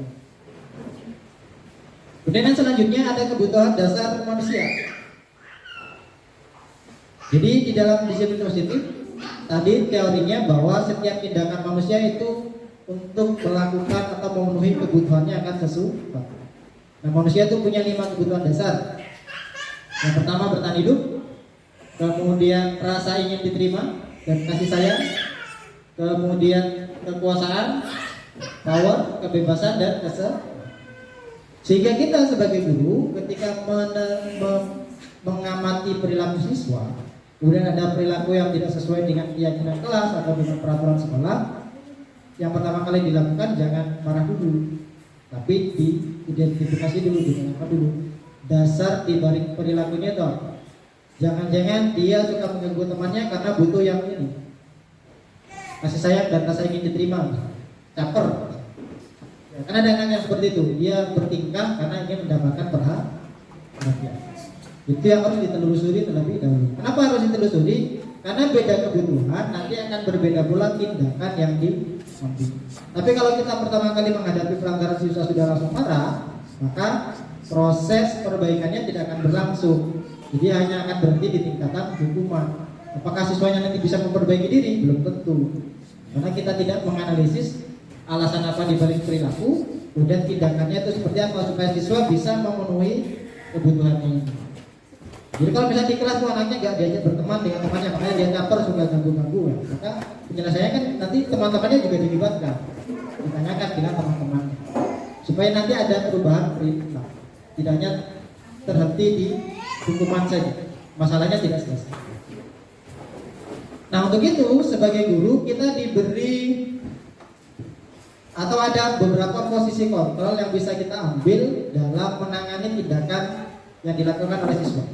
Kemudian selanjutnya ada kebutuhan dasar manusia. Jadi di dalam disiplin positif tadi teorinya bahwa setiap tindakan manusia itu untuk melakukan atau memenuhi kebutuhannya akan sesuatu. Nah, manusia itu punya 5 kebutuhan dasar. Yang pertama bertahan hidup, kemudian rasa ingin diterima dan kasih sayang, kemudian kekuasaan, power, kebebasan, dan sehingga kita sebagai guru ketika mengamati perilaku siswa, kemudian ada perilaku yang tidak sesuai dengan keyakinan kelas atau dengan peraturan sekolah, yang pertama kali dilakukan jangan marah dulu, tapi diidentifikasi dulu, ditanyakan dulu dasar di balik perilakunya itu. Jangan-jangan dia suka mengganggu temannya karena butuh yang ini, kasih sayang dan rasa ingin diterima, caper. Ya, karena ada anak yang seperti itu, dia bertingkah karena ingin mendapatkan perhatian. Itu yang harus ditelusuri terlebih dahulu. Kenapa harus ditelusuri? Karena beda kebutuhan, nanti akan berbeda pula tindakan yang diambil. Tapi kalau kita pertama kali menghadapi pelanggaran siswa sudah langsung marah, maka proses perbaikannya tidak akan berlangsung. Jadi hanya akan berhenti di tingkatan hukuman. Apakah siswanya nanti bisa memperbaiki diri? Belum tentu. Karena kita tidak menganalisis alasan apa dibalik perilaku, kemudian tindakannya itu seperti apa supaya siswa bisa memenuhi kebutuhannya. Jadi kalau misalnya di kelas tuh anaknya gak diajak berteman dengan temannya, makanya dia caper, suka ganggu-ganggu, maka penyelesaiannya kan nanti teman-temannya juga dilibatkan, ditanyakan dengan teman-temannya, supaya nanti ada perubahan perilaku, tidak hanya terhenti di hukuman saja, masalahnya tidak selesai. Nah, untuk itu sebagai guru kita diberi atau ada beberapa posisi kontrol yang bisa kita ambil dalam menangani tindakan yang dilakukan oleh siswa.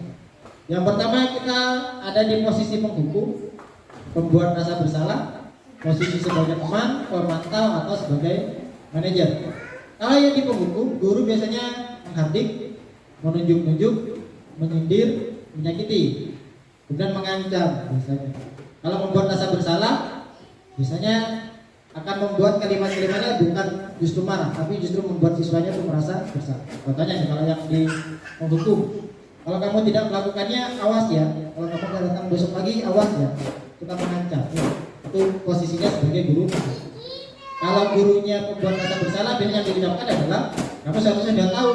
Yang pertama, kita ada di posisi penghukum, pembuat rasa bersalah, posisi sebagai teman, pemantau, atau sebagai manajer. Kalau yang di penghukum, guru biasanya menghardik, menunjuk-nunjuk, menyindir, menyakiti, kemudian mengancam biasanya. Kalau membuat rasa bersalah, biasanya akan membuat kalimat-kalimatnya bukan justru marah, tapi justru membuat siswanya itu merasa bersalah. Contohnya nih, kalau yang di penghukum, kalau kamu tidak melakukannya, awas ya. Kalau kamu tidak datang besok pagi, awas ya. Kita mengancam. Itu posisinya sebagai guru. Kalau gurunya membuat rasa bersalah, biasanya yang diucapkan adalah kamu seharusnya sudah tahu,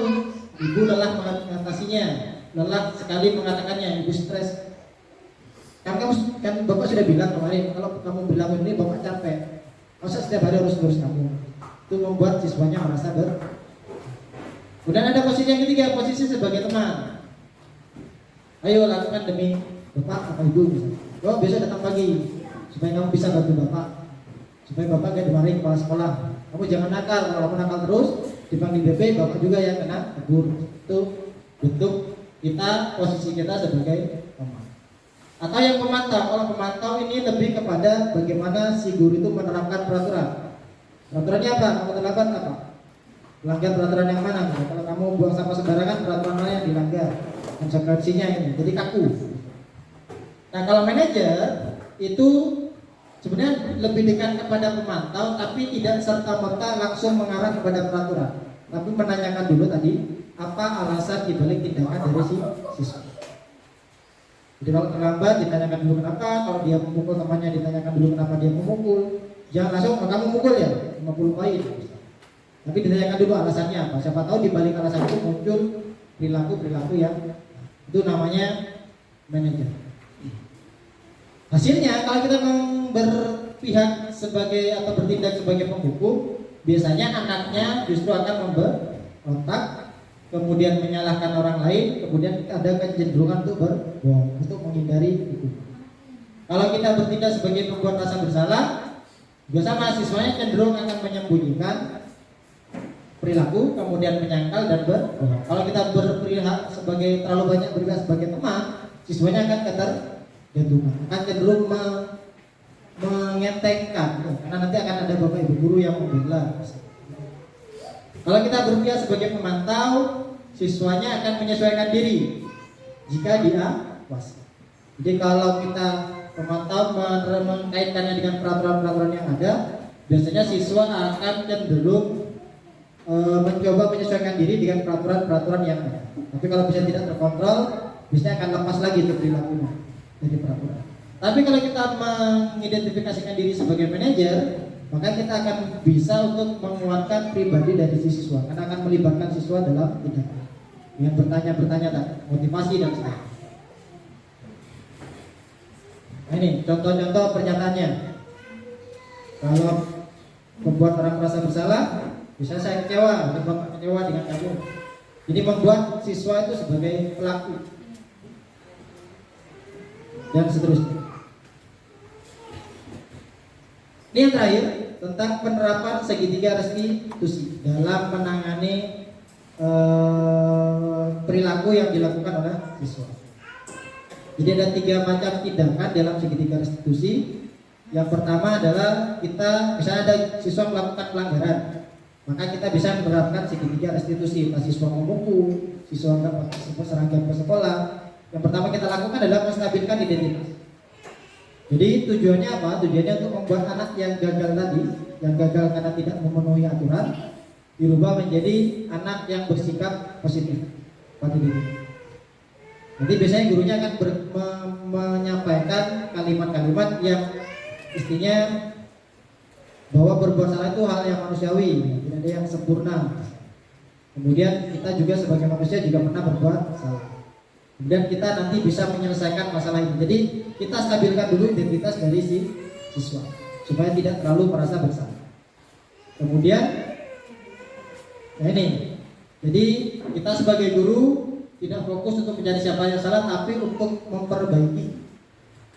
ibu lelah mengatasinya, lelah sekali mengatakannya, ibu stres. Kan bapak sudah bilang kemarin, kalau kamu bilang ini bapak capek. Masa setiap hari harus ngurus kamu? Itu membuat siswanya merasa Kemudian ada posisi yang ketiga, posisi sebagai teman. Ayo lakukan demi bapak atau ibu misalnya. Oh, besok datang pagi supaya kamu bisa bantu bapak, supaya bapak gak dimarahin kepala sekolah. Kamu jangan nakal, kalau kamu nakal terus dipanggil BP, bapak juga yang kena tegur. Itu bentuk kita, posisi kita sebagai teman. Atau yang pemantau. Kalau pemantau ini lebih kepada bagaimana si guru itu menerapkan peraturan. Peraturannya apa? Kamu terapkan apa? Melanggar peraturan yang mana? Kalau kamu buang sampah sembarangan, peraturan mana yang dilanggar? Konsekuensinya ini, jadi kaku. Nah, kalau manajer itu sebenarnya lebih dekat kepada pemantau, tapi tidak serta-merta langsung mengarah kepada peraturan, tapi menanyakan dulu tadi apa alasan dibalik tindakan dari si siswa. Jadi kalau terlambat ditanyakan dulu kenapa, kalau dia memukul temannya ditanyakan dulu kenapa dia memukul. Jangan langsung kamu mukul ya 50 poin. Tapi ditanyakan dulu alasannya apa. Siapa tahu di balik alasan itu muncul perilaku yang itu namanya manajer. Hasilnya kalau kita berpihak sebagai atau bertindak sebagai penghukum, biasanya anaknya justru akan memberontak, kemudian menyalahkan orang lain, kemudian ada kecenderungan untuk berbohong untuk menghindari hukum. Kalau kita bertindak sebagai pembuat rasa bersalah, juga sama, siswanya cenderung akan menyembunyikan perilaku, kemudian menyangkal dan berbohong. Kalau kita berpihak sebagai terlalu banyak berpihak sebagai teman, siswanya akan ketergantungan, akan cenderung mengentengkan, karena nanti akan ada bapak ibu guru yang membela. Kalau kita berpihak sebagai pemantau, siswanya akan menyesuaikan diri jika diawasi. Jadi kalau kita pemantau mengkaitkannya dengan peraturan-peraturan yang ada, biasanya siswa akan cenderung mencoba menyesuaikan diri dengan peraturan-peraturan yang ada. Tapi kalau bisa tidak terkontrol, biasanya akan lepas lagi itu perilakunya dari peraturan. Tapi kalau kita mengidentifikasikan diri sebagai manajer, maka kita akan bisa untuk menguatkan pribadi dari si siswa, karena akan melibatkan siswa dalam tindakan dengan bertanya-bertanya, motivasi dan sebagainya. Nah ini contoh-contoh pernyataannya. Kalau membuat orang merasa bersalah, bisa saya kecewa, atau bapak kecewa dengan kamu. Jadi membuat siswa itu sebagai pelaku dan seterusnya. Ini yang terakhir tentang penerapan segitiga restitusi dalam menangani perilaku yang dilakukan oleh siswa. Jadi ada 3 macam tindakan dalam segitiga restitusi. Yang pertama adalah kita misalnya ada siswa melakukan pelanggaran, maka kita bisa menerapkan segitiga restitusi. Entah siswa memukul, siswa enggak pakai seragam ke sekolah. Yang pertama kita lakukan adalah menstabilkan identitas. Jadi tujuannya apa? Tujuannya untuk membuat anak yang gagal tadi, yang gagal karena tidak memenuhi aturan, dirubah menjadi anak yang bersikap positif. Nanti biasanya gurunya akan menyampaikan kalimat-kalimat yang istinya bahwa berbuat salah itu hal yang manusiawi, tidak ada yang sempurna. Kemudian kita juga sebagai manusia juga pernah berbuat salah. Kemudian kita nanti bisa menyelesaikan masalah ini. Jadi kita stabilkan dulu identitas dari si siswa supaya tidak terlalu merasa bersalah. Kemudian, nah ini, jadi kita sebagai guru tidak fokus untuk mencari siapa yang salah, tapi untuk memperbaiki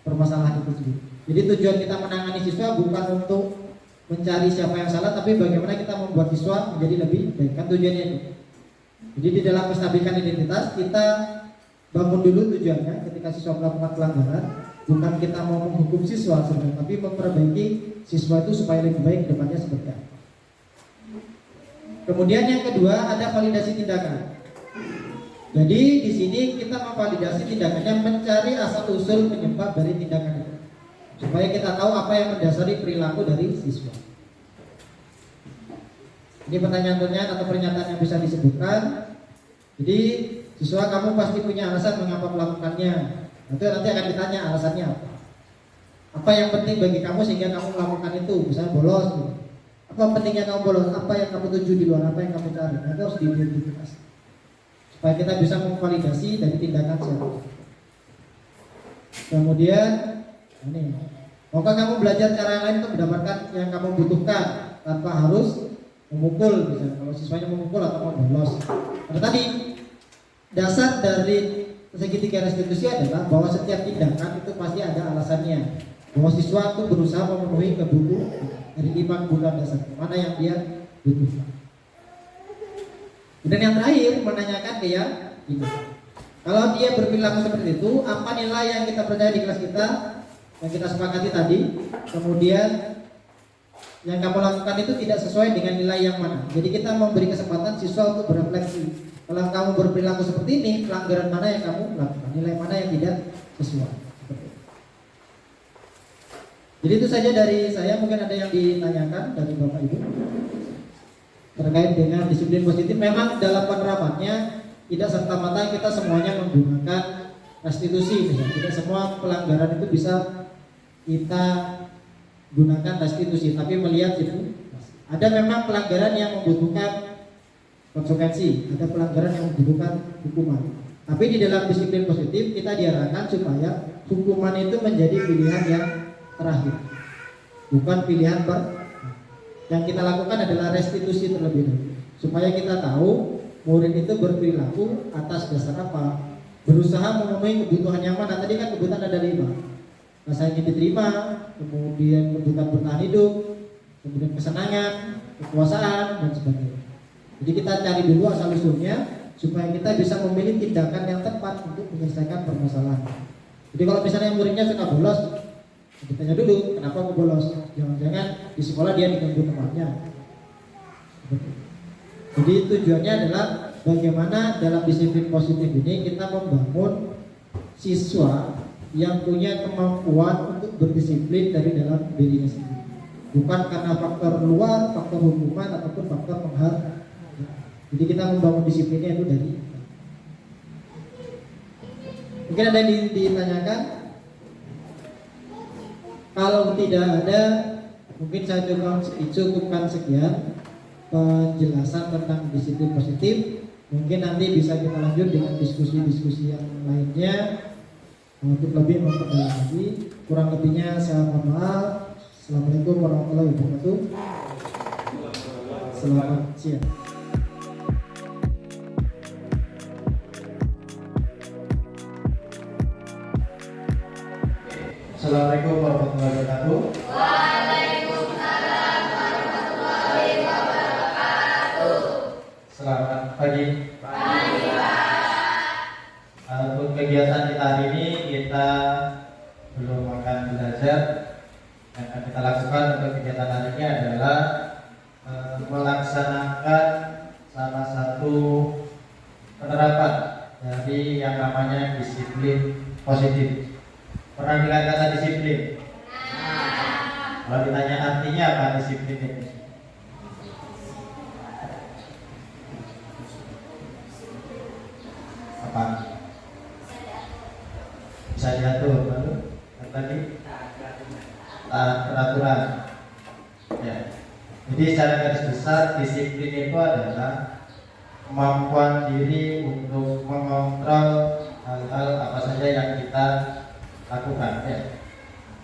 permasalahan itu sendiri. Jadi tujuan kita menangani siswa bukan untuk mencari siapa yang salah, tapi bagaimana kita membuat siswa menjadi lebih baik. Kan tujuannya itu. Jadi di dalam menstabilkan identitas kita bangun dulu tujuannya ketika siswa melakukan pelanggaran, bukan kita mau menghukum siswa sebenarnya, tapi memperbaiki siswa itu supaya lebih baik ke depannya seperti apa. Kemudian yang kedua ada validasi tindakan. Jadi di sini kita memvalidasi tindakannya, mencari asal usul penyebab dari tindakan itu, supaya kita tahu apa yang mendasari perilaku dari siswa. Ini pertanyaan-pertanyaan atau pernyataan yang bisa disebutkan. Jadi siswa, kamu pasti punya alasan mengapa melakukannya. Nanti akan ditanya alasannya apa. Apa yang penting bagi kamu sehingga kamu melakukan itu? Misalnya bolos. Apa pentingnya kamu bolos? Apa yang kamu tuju di luar? Apa yang kamu cari? Nanti harus diidentifikasi supaya kita bisa memvalidasi dari tindakan siapa. Kemudian ini, maukah kamu belajar cara lain untuk mendapatkan yang kamu butuhkan tanpa harus memukul? Misalnya kalau siswanya memukul atau bolos. Karena tadi dasar dari segitiga restitusi adalah bahwa setiap tindakan itu pasti ada alasannya. Bahwa siswa itu berusaha memenuhi kebutuhan dari 5 kebutuhan dasar, mana yang dia butuhkan. Dan yang terakhir menanyakan keyakinan. Kalau dia berperilaku seperti itu, apa nilai yang kita percaya di kelas kita, yang kita sepakati tadi, kemudian yang kamu lakukan itu tidak sesuai dengan nilai yang mana. Jadi kita memberi kesempatan siswa untuk berefleksi. Kalau kamu berperilaku seperti ini, pelanggaran mana yang kamu lakukan, nilai mana yang tidak sesuai. Jadi itu saja dari saya. Mungkin ada yang ditanyakan dari Bapak Ibu terkait dengan disiplin positif. Memang dalam penerapannya tidak serta-merta kita semuanya menggunakan restitusi misalnya. Tidak semua pelanggaran itu bisa kita gunakan restitusi, tapi melihat itu ada memang pelanggaran yang membutuhkan konsekuensi, ada pelanggaran yang membutuhkan hukuman. Tapi di dalam disiplin positif kita diarahkan supaya hukuman itu menjadi pilihan yang terakhir, bukan pilihan yang kita lakukan adalah restitusi terlebih dahulu, supaya kita tahu murid itu berperilaku atas dasar apa, berusaha memenuhi kebutuhan yang mana. Tadi kan kebutuhan ada 5, rasa ingin diterima, kemudian kebutuhan bertahan hidup, kemudian kesenangan, kekuasaan, dan sebagainya. Jadi kita cari dulu asal usulnya supaya kita bisa memilih tindakan yang tepat untuk menyelesaikan permasalahan. Jadi kalau misalnya muridnya suka bolos, kita tanya dulu kenapa mau bolos. Jangan-jangan di sekolah dia diganggu temannya. Jadi tujuannya adalah bagaimana dalam disiplin positif ini kita membangun siswa yang punya kemampuan untuk berdisiplin dari dalam dirinya sendiri, bukan karena faktor luar, faktor hukuman ataupun faktor menghargai. Jadi kita membangun disiplinnya itu dari. Mungkin ada yang ditanyakan. Kalau tidak ada, mungkin saya cukupkan sekian penjelasan tentang disiplin positif. Mungkin nanti bisa kita lanjut dengan diskusi-diskusi yang lainnya untuk lebih memperdalam lagi. Kurang lebihnya saya mohon maaf. Assalamualaikum warahmatullahi wabarakatuh. Selamat siang. Assalamualaikum warahmatullahi wabarakatuh. Waalaikumsalam warahmatullahi wabarakatuh. Selamat pagi. Pagi, Pak. Untuk kegiatan kita hari ini kita belum akan belajar. Yang akan kita lakukan untuk kegiatan hari ini adalah melaksanakan salah satu penerapan dari yang namanya disiplin positif. Pernah dengar kata disiplin? Kalau ditanya artinya apa disiplin itu? Apa? Bisa diatur, lalu tadi taat peraturan. Ya. Jadi secara garis besar disiplin itu adalah kemampuan diri untuk mengontrol hal-hal apa saja yang kita lakukan, ya.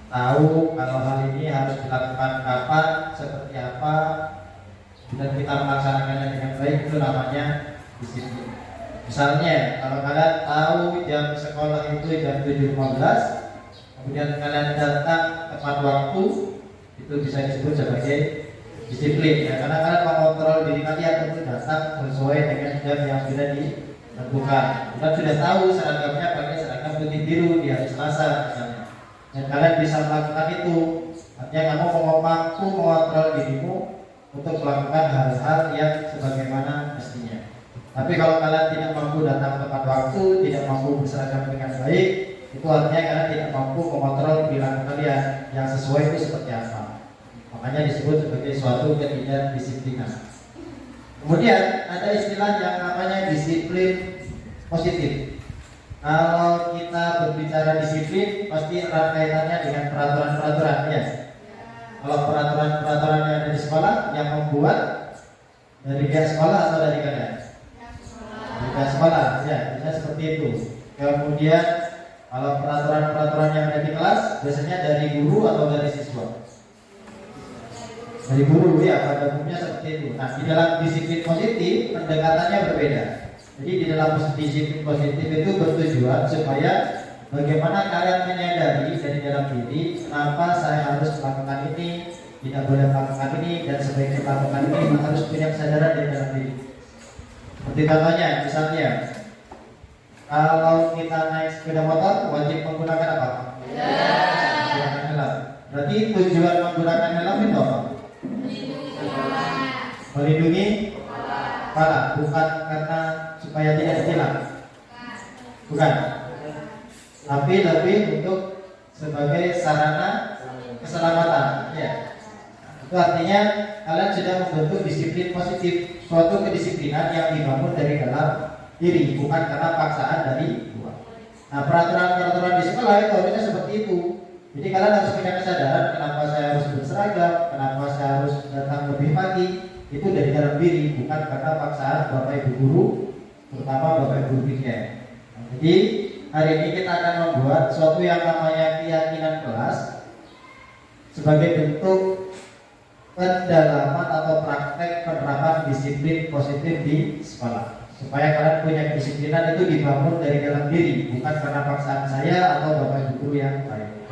Tahu kalau hal ini harus dilakukan kapan, seperti apa, dan kita melaksanakannya dengan baik, itu namanya disiplin. Misalnya, kalau kalian tahu jam sekolah itu jam 7.15, kemudian kalian datang tepat waktu, itu bisa disebut sebagai disiplin, ya. Karena kalian mengontrol diri kalian untuk datang sesuai dengan jam yang sudah ditentukan. Kalian sudah tahu seragamnya pakai seragam putih biru di hari Selasa misalnya, dan kalian bisa melakukan itu. Artinya kamu mampu mengontrol dirimu untuk melakukan hal-hal yang sebagaimana mestinya. Tapi kalau kalian tidak mampu datang tepat waktu, tidak mampu berseragam dengan baik, itu artinya kalian tidak mampu mengontrol perilaku kalian yang sesuai itu seperti apa. Makanya disebut sebagai suatu ketidakdisiplinan. Kemudian ada istilah yang namanya disiplin positif. Kalau kita berbicara disiplin, pasti erat kaitannya dengan peraturan-peraturan, ya. Kalau peraturan-peraturan yang ada di sekolah, yang membuat dari pihak sekolah atau dari kalian? Dari pihak sekolah, ya, bisa seperti itu. Kemudian kalau peraturan-peraturan yang ada di kelas, biasanya dari guru atau dari siswa? Dari guru, ya, pada umumnya seperti itu. Nah, di dalam disiplin positif pendekatannya berbeda. Jadi di dalam disiplin positif itu bertujuan supaya bagaimana kalian menyadari dari dalam diri kenapa saya harus melakukan ini, tidak boleh melakukan ini, dan sebaiknya melakukan ini, harus punya kesadaran dari dalam diri. Seperti contohnya, misalnya kalau kita naik sepeda motor wajib menggunakan apa? Menggunakan helm. Berarti tujuan menggunakan helm itu apa? Melindungi kepala, bukan karena supaya tidak ditilang, bukan, tapi lebih untuk sebagai sarana keselamatan, ya. Itu artinya kalian sudah membentuk disiplin positif, suatu kedisiplinan yang dibangun dari dalam diri, bukan karena paksaan dari luar. Nah, peraturan-peraturan di sekolah itu harusnya seperti itu. Jadi kalian harus punya kesadaran kenapa saya harus berseragam, kenapa saya harus datang lebih pagi. Itu dari dalam diri, bukan karena paksaan Bapak Ibu guru, terutama Bapak Ibu PKM. Nah, jadi hari ini kita akan membuat suatu yang namanya keyakinan kelas sebagai bentuk pendalaman atau praktek penerapan disiplin positif di sekolah, supaya kalian punya kedisiplinan itu dibangun dari dalam diri, bukan karena paksaan saya atau Bapak Ibu guru yang lain.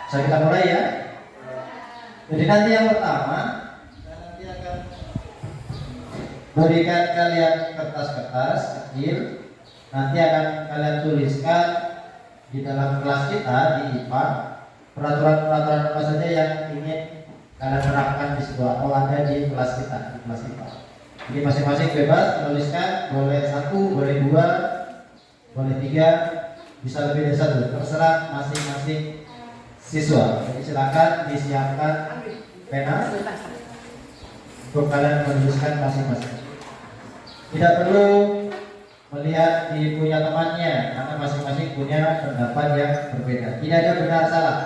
Bisa kita mulai ya. Jadi nanti yang pertama, saya nanti akan berikan kalian kertas-kertas kecil. Nanti akan kalian tuliskan di dalam kelas kita di IPA peraturan-peraturan apa saja yang ingin kalian terapkan di sebuah atau ada di kelas kita, di kelas IPA. Jadi masing-masing bebas menuliskan, boleh 1, boleh 2, boleh 3, bisa lebih dari 1, terserah masing-masing siswa. Jadi silakan disiapkan pena untuk kalian menuliskan masing-masing. Tidak perlu melihat di punya temannya, karena masing-masing punya pendapat yang berbeda. Tidak ada benar salah.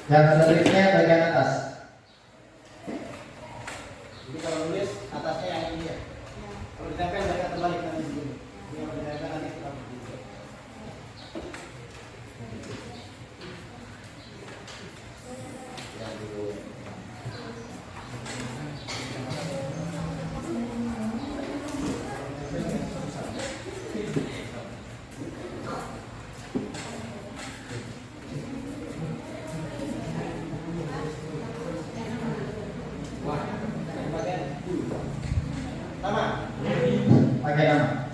Yang ada tulisnya bagian atas. Jadi kalau nulis atasnya yang ini ya. Kalau ditempel mereka terbalik nanti di sini. Ini yang ditempel nanti kita begitu. Yang dulu. Pakai nama.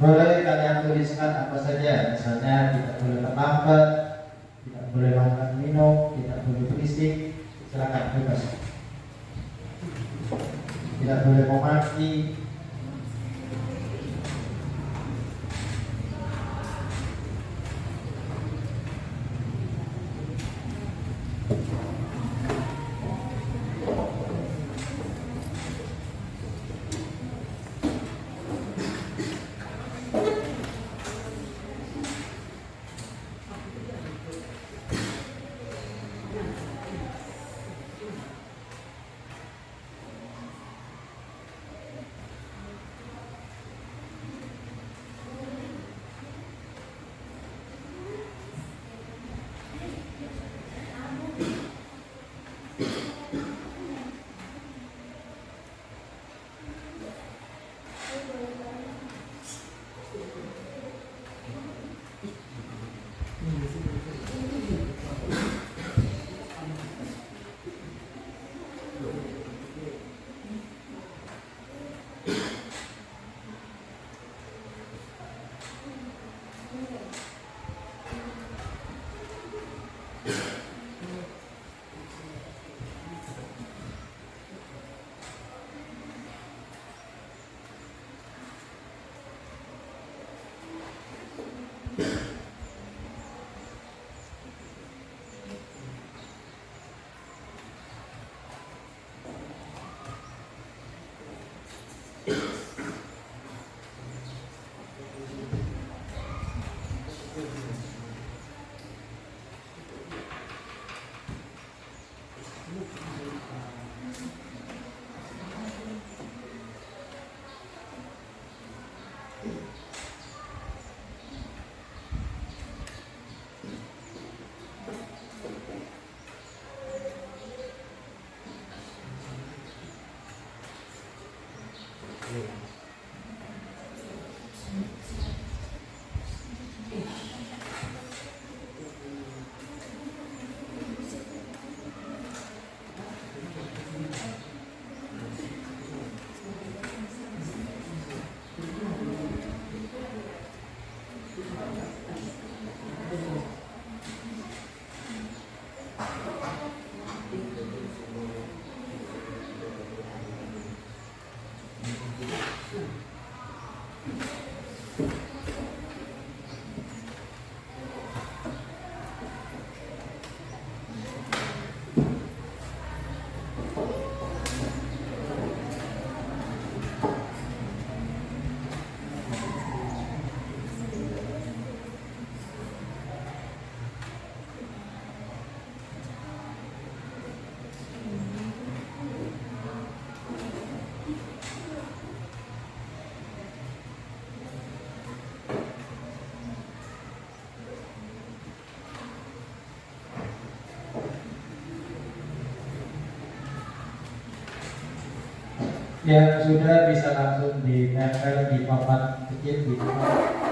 Boleh kalian tuliskan apa saja, misalnya tidak boleh terlambat, tidak boleh makan minum, tidak boleh berisik, silakan bebas. Tidak boleh memaki. Yang sudah bisa langsung ditempel di papan kecil di rumah.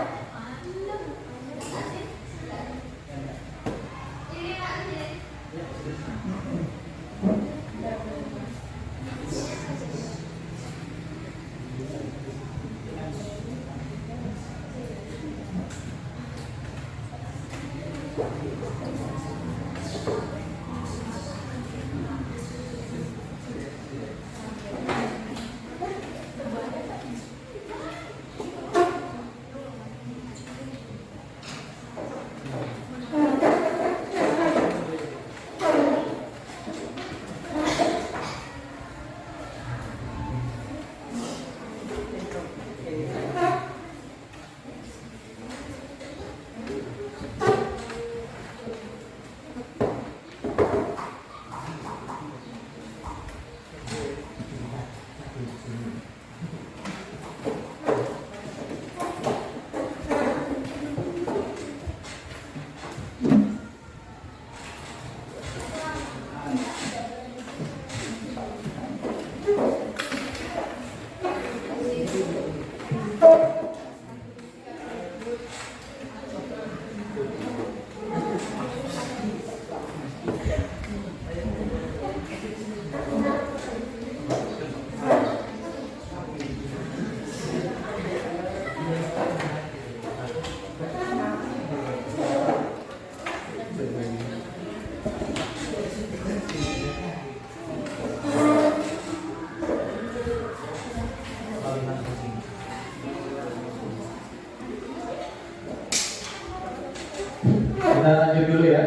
Kita lanjut dulu ya.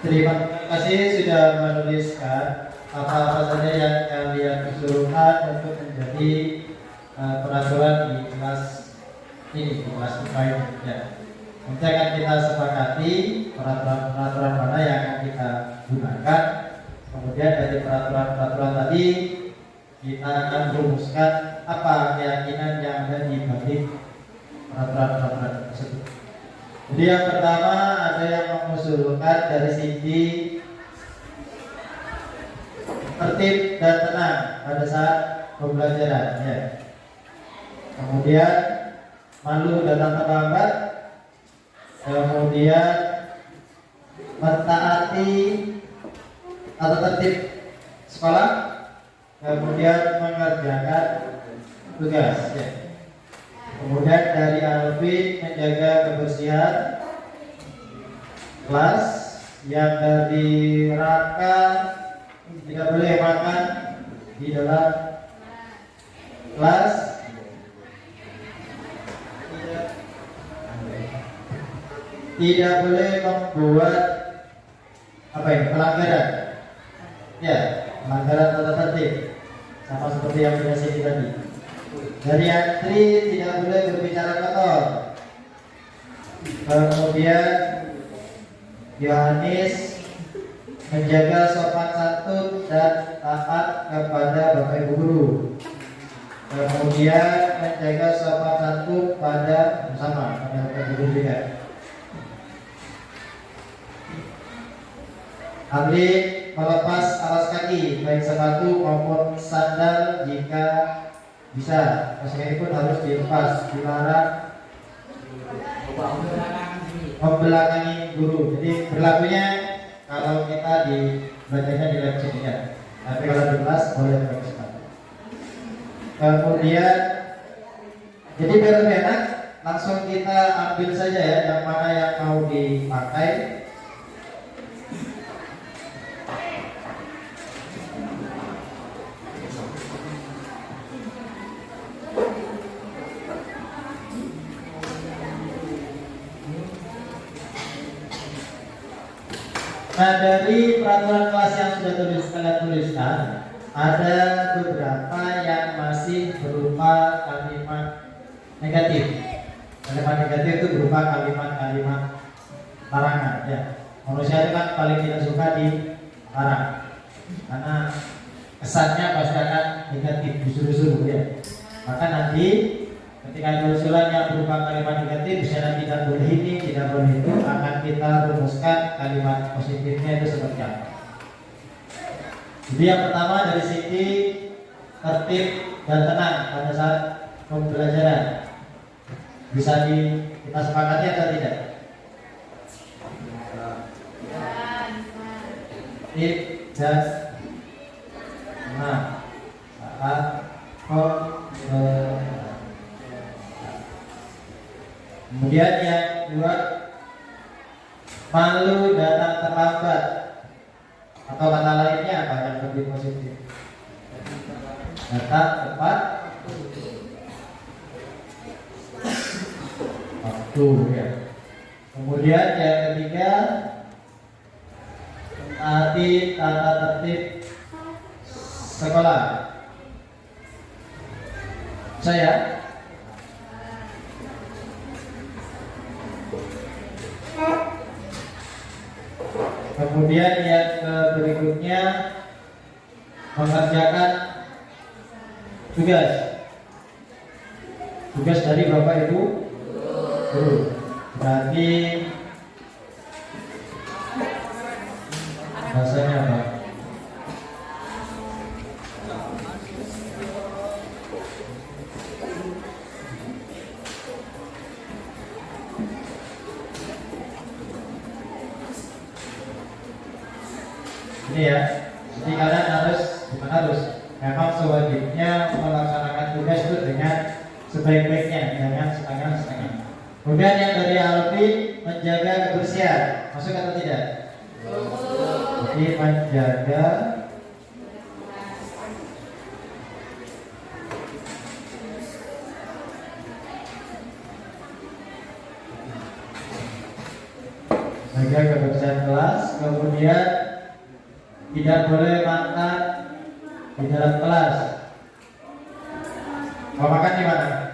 Terima kasih sudah menuliskan apa-apa saja yang kalian usulkan untuk menjadi peraturan di kelas ini, di kelas IPA ya. Nanti akan kita sepakati peraturan-peraturan mana yang akan kita gunakan. Kemudian dari peraturan-peraturan tadi kita akan rumuskan apa keyakinan yang ada di balik peraturan-peraturan tersebut. Jadi yang pertama ada yang mengusulkan dari segi tertib dan tenang pada saat pembelajaran ya. Kemudian malu datang terlambat. Kemudian mentaati atau tertib sekolah. Kemudian mengerjakan tugas ya. Kemudian dari Alvin menjaga kebersihan kelas. Yang dari Raka tidak boleh makan di dalam kelas. Tidak boleh membuat apa ini pelanggaran. Ya, pelanggaran tata tertib. Sama seperti yang sudah saya tadi. Dari Andri tidak boleh berbicara kotor. Kemudian Yohanes menjaga sopan santun dan taat kepada Bapak Ibu guru. Kemudian menjaga sopan santun pada bersama pada Bapak Ibu guru juga. Amri melepas alas kaki baik sepatu maupun sandal jika bisa. Maksudnya ini pun harus dilepas, dilarang membelakangi guru. Jadi berlakunya kalau kita bacanya di lab sini ya. Tapi kalau di kelas boleh pakai sepatu. Kemudian jadi biar lebih enak, langsung kita ambil saja ya yang mana yang mau dipakai. Nah, dari peraturan kelas yang sudah kalian tuliskan, ada beberapa yang masih berupa kalimat negatif. Kalimat negatif itu berupa kalimat-kalimat larangan. Ya, manusia itu kan paling tidak suka dilarang, karena kesannya pasti akan negatif, disuruh-suruh ya. Maka nanti ketika ada usulan yang berupa kalimat negatif, misalnya tidak boleh ini, tidak boleh itu, akan kita rumuskan kalimat positifnya itu seperti apa. Jadi yang pertama dari segi tertib dan tenang pada saat pembelajaran, bisa kita sepakati atau tidak? Tertib dan tenang saat pembelajaran. Kemudian yang kedua, malu datang terlambat, atau kata lainnya apa yang lebih positif? Datang tepat waktu ya. Kemudian yang ketiga, taati tata tertib sekolah. Saya kemudian yang berikutnya, mengerjakan tugas dari Bapak Ibu guru. Berarti bahasanya apa? Ini ya, jadi kalian memang sewajibnya melaksanakan tugas itu dengan sebaik-baiknya, jangan setengah-setengah. Kemudian yang dari Alfi, menjaga kebersihan, masuk atau tidak? Jadi menjaga kebersihan kelas. Kemudian tidak boleh makan di dalam kelas. Mau makan di mana?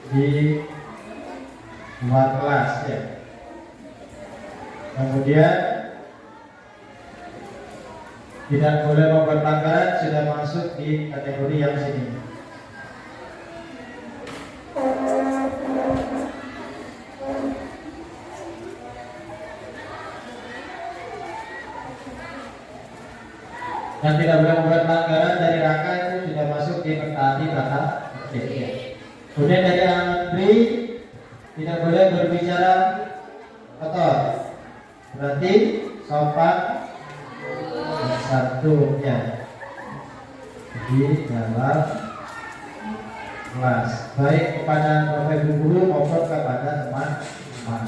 Di luar kelas ya. Kemudian tidak boleh membuat pelanggaran, sudah masuk di kategori yang sini. Yang tidak boleh membuat pelanggaran dari rangka itu sudah masuk di mentaati tata tertib. Kemudian dari Andri, tidak boleh berbicara kotor. Berarti sopan satunya di dalam kelas, baik kepada Bapak Ibu guru maupun kepada teman-teman.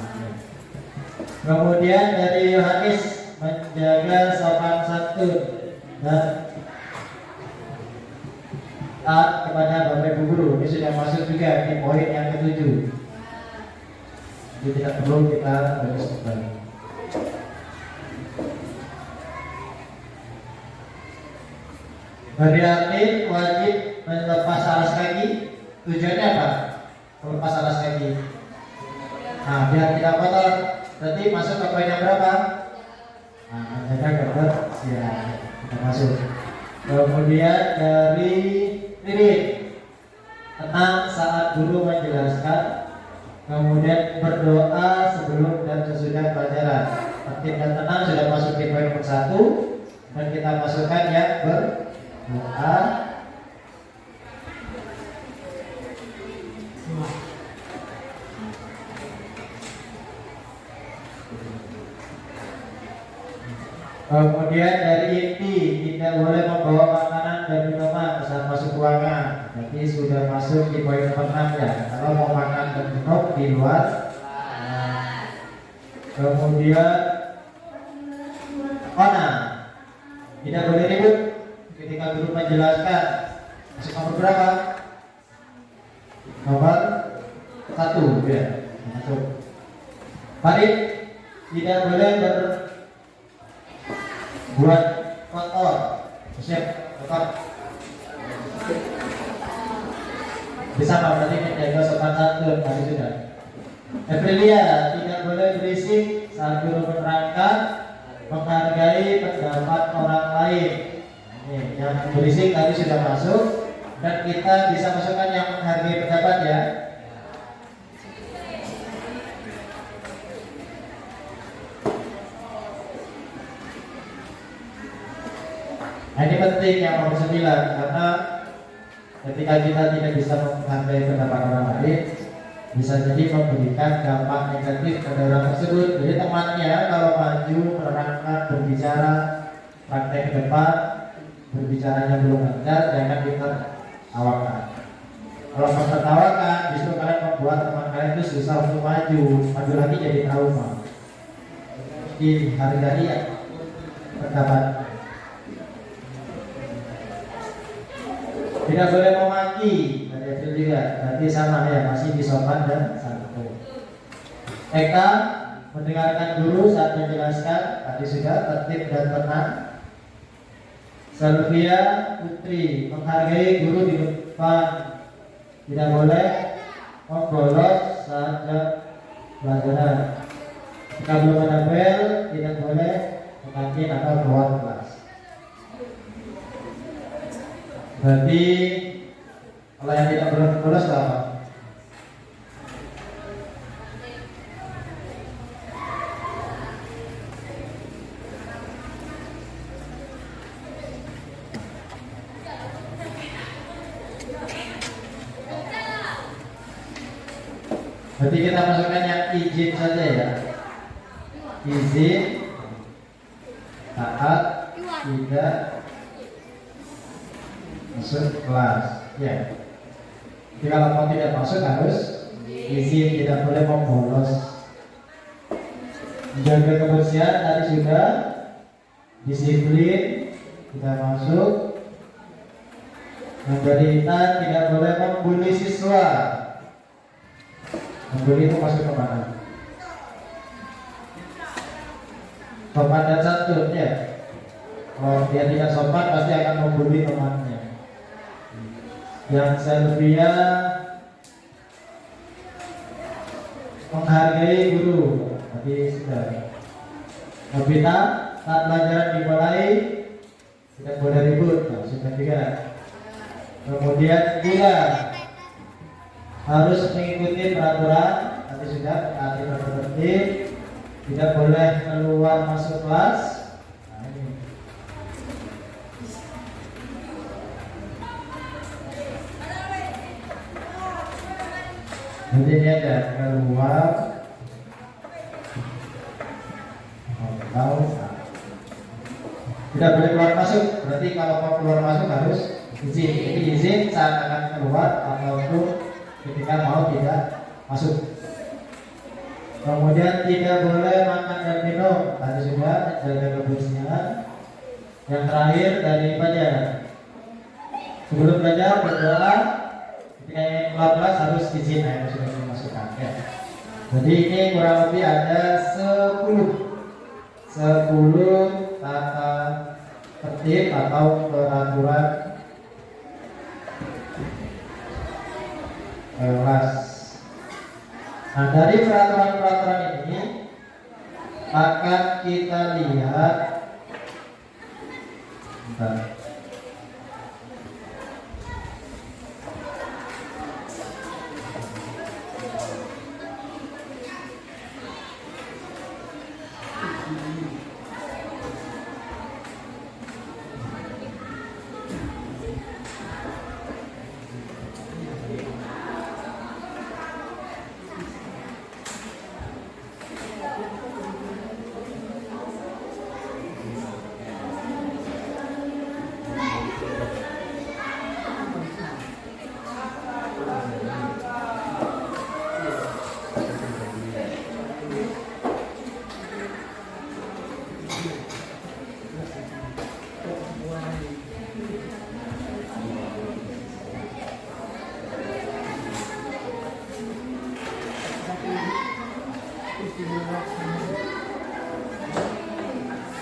Kemudian dari Yohanes, menjaga sopan santun dan taat kepada Bapak Ibu guru. Ini sudah masuk juga di poin yang ke-7. Jadi tidak perlu kita terus kembali. Berarti wajib melepas alas kaki. Tujuannya apa? Melepas alas kaki. Nah, biar tidak kotor. Berarti masuk ke poin yang berapa? Nah, menjaga kebersihan. Kita masuk. Kemudian dari Ririn, tenang saat guru menjelaskan. Kemudian berdoa sebelum dan sesudah pelajaran. Tertib dan tenang sudah masuk di poin nomor 1. Dan kita masukkan yang berdoa kemudian dari inti, tidak boleh membawa makanan dan minuman saat masuk ruangan. Jadi sudah masuk di poin nomor 6 ya. Kalau mau makan dan minum di luar. Kemudian tidak boleh ribut ketika guru menjelaskan. Masuk nomor berapa? Nomor 1 ya. Masuk. Farid tidak boleh berbuat kotor. Siap, kotor. Bisa Pak, berarti menjaga sopan santun tadi sudah. Aprilia tidak boleh berisik saat guru menerangkan, menghargai pendapat orang lain. Ini yang berisik tadi sudah masuk, dan kita bisa masukkan yang menghargai pendapat ya. Nah, ini penting yang nomor 9 karena ketika kita tidak bisa menghargai pendapat orang lain, bisa jadi memberikan dampak negatif pada orang tersebut. Jadi temannya kalau maju menerangkan, berbicara, praktek ke depan, berbicaranya belum lancar, jangan ditertawakan. Kalau menertawakan, justru kalian membuat teman kalian itu susah untuk maju lagi jadi trauma. Dihargai ya pendapat. Tidak boleh memaki, itu juga nanti sama ya, masih disopan dan santun. Eka mendengarkan guru saat menjelaskan, tadi sudah tertib dan tenang. Selvia Putri menghargai guru di depan, tidak boleh membolos saat jam pelajaran. Jika belum ada bel, tidak boleh mengantin atau keluar kelas. Berarti kalau yang tidak bolos apa? Berarti kita masukkan yang izin saja ya. Izin, taat, tidak masuk kelas. Ya. Jadi kalau mau tidak masuk harus izin, tidak boleh membolos. Menjaga kebersihan tadi sudah, disiplin, tidak masuk. Memberikan, tidak boleh membuli siswa. Membuli itu masuk ke mana? Sopan dan santun ya. Kalau dia tidak sopan pasti akan membuli temannya. Yang Selvia menghargai guru, tadi sudah. Nobita saat pelajaran dimulai tidak boleh ribut, nah, sudah juga. Kemudian Gila harus mengikuti peraturan, tadi sudah, taati tertib, tidak boleh keluar masuk kelas. Nah, ini. Jadi ini ada keluar atau tidak boleh keluar masuk. Berarti kalau mau keluar masuk harus izin. Jadi izin saat akan keluar ataupun ketika mau tidak masuk. Kemudian tidak boleh makan dan minum, tadi sudah, jaga kebersihan. Yang terakhir dari pelajar, sebelum belajar berdoa. Ketika ingin keluar kelas harus izin, yang sudah dimasukkan ya. Jadi ini kurang lebih ada 10 tata tertib atau peraturan kelas. Nah, dari peraturan-peraturan ini akan kita lihat. Bentar.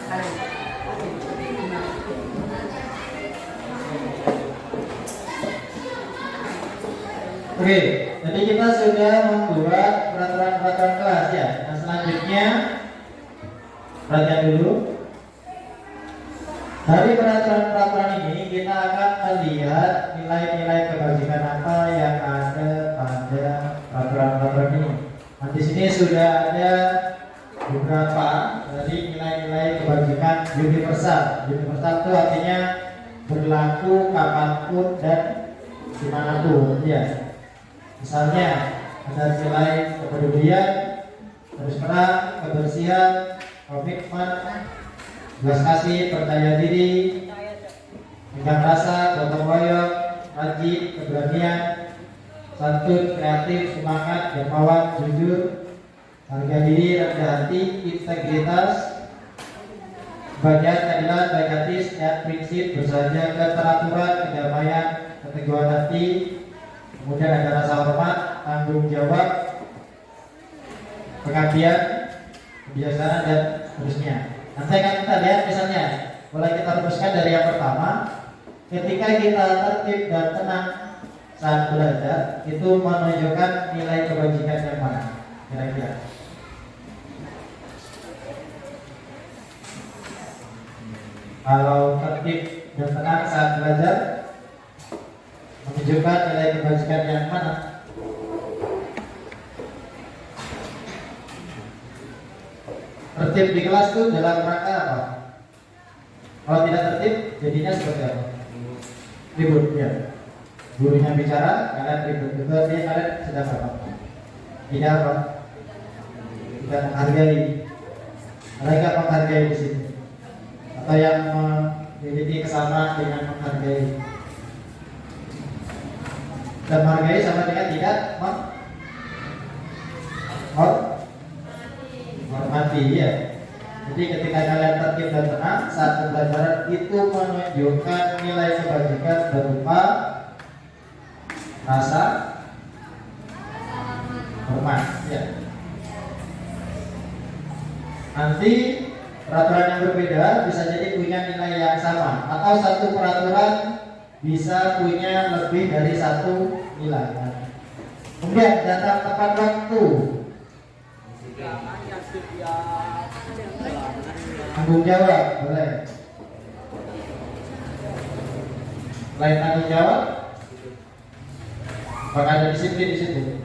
Oke, jadi kita sudah membuat peraturan-peraturan kelas ya. Nah selanjutnya perhatian dulu. Dari peraturan-peraturan ini kita akan melihat nilai-nilai kebajikan apa yang ada pada peraturan-peraturan ini. Nah di sini sudah ada beberapa dari nilai-nilai kebajikan universal. Universal itu artinya berlaku kapanpun dan dimanapun ya. Misalnya ada nilai kepedulian, terus terang, kebersihan, komitmen, belas kasih, percaya diri, tenggang rasa, gotong royong, rajin, keberanian, santun, kreatif, semangat, dermawan, jujur, harga diri, rendah hati, integritas, kebahagiaan, keadilan, baik hati, sehat, prinsip, bersahaja, keteraturan, kedamaian, keteguhan hati. Kemudian ada rasa hormat, tanggung jawab, pengabdian, kebiasaan dan seterusnya. Nanti akan kita lihat misalnya, boleh kita rumuskan dari yang pertama. Ketika kita tertib dan tenang saat belajar, itu menunjukkan nilai kebajikan yang mana? Kira-kira. Kalau tertib dan tenang saat belajar, menunjukkan nilai kebajikan yang mana? Tertib di kelas itu dalam rangka apa? Kalau tidak tertib, jadinya seperti apa? Ribut ya. Gurunya bicara, kalian ribut. Itu artinya kalian sedang apa? Tidak apa? Tidak menghargai. Mereka menghargai di sini. Atau yang memiliki kesamaan dengan menghargai. Dan menghargai sama dengan tidak menghormati ya. Jadi ketika kalian tertib dan tenang saat pembelajaran, itu menunjukkan nilai kebajikan berupa rasa hormat ya. Nanti peraturan yang berbeda bisa jadi punya nilai yang sama, atau satu peraturan bisa punya lebih dari satu nilai. Kemudian datang tepat waktu, tanggung jawab, boleh. Selain tanggung jawab, apakah ada disiplin di situ?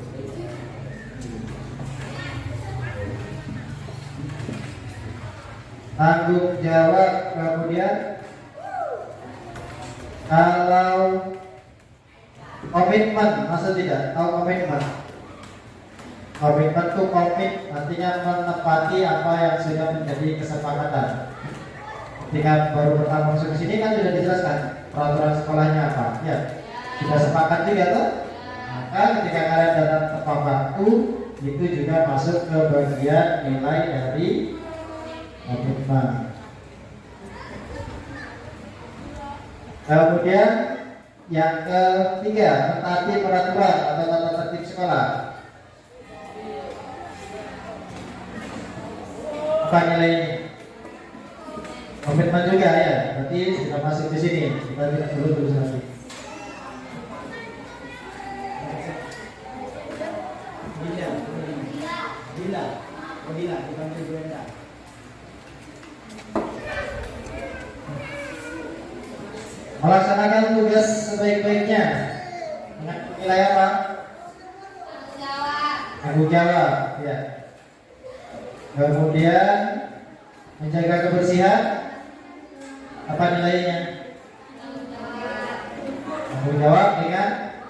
Tanggung jawab, kemudian kalau komitmen, maksud tidak? Tahu komitmen? Komitmen itu komit, artinya menepati apa yang sudah menjadi kesepakatan. Ketika baru pertama masuk ke sini kan sudah dijelaskan peraturan sekolahnya apa, ya sudah sepakat juga tuh. Maka ketika kalian datang tepat waktu, itu juga masuk ke bagian nilai dari komitmen. Kemudian yang ketiga, mentaati peraturan atau tata tertib sekolah. Apa nilainya? Komitmen juga ya, berarti sudah masuk di sini. Kita tidak perlu tulis lagi. Bila, dipanggil Brenda. Melaksanakan tugas sebaik-baiknya dengan nilai apa? Tanggung jawab, ya. Kemudian menjaga kebersihan, apa nilainya? Tanggung jawab dengan.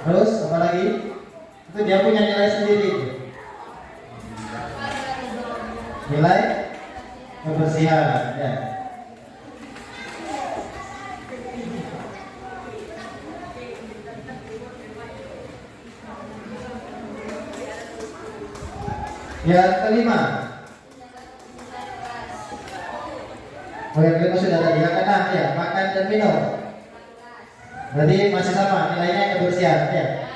Terus apa lagi? Itu dia punya nilai sendiri. Nilai kebersihan, ya. Yang kelima, yang kelima sudah tadi. Yang keenam ya, makan dan minum. Berarti masih sama nilainya kebersihan ya.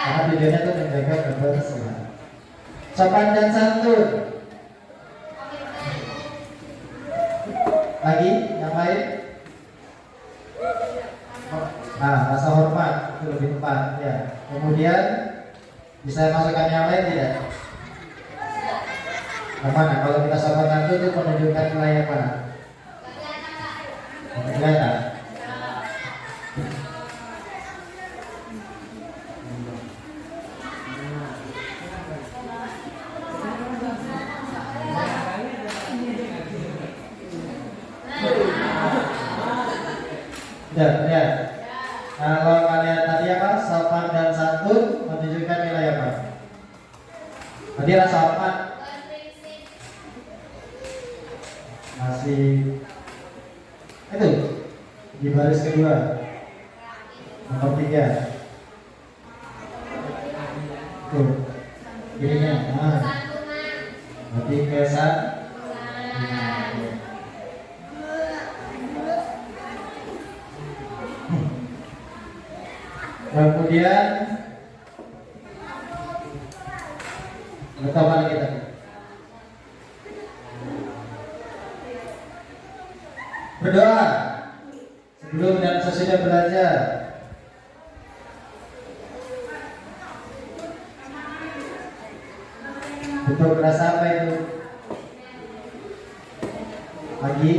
Karena tujuannya itu menjaga kebersihan. Sopan dan santun. Lagi yang lain? Nah, rasa hormat itu lebih tepat ya. Kemudian bisa masukkan yang lain tidak? Mana? Kalau kita sama kartu itu menunjukkan nilai yang mana? Kelihatan. Ya. Kalau kalian tadi apa? Sopan dan santun menunjukkan nilai apa? Tadi rasa hormat masih itu di baris kedua, nomor 3. Tuh, gininya. Nah, berarti kesan. Kemudian apa lagi tadi? Berdoa sebelum dan sesudah belajar. Untuk berasa apa itu? Lagi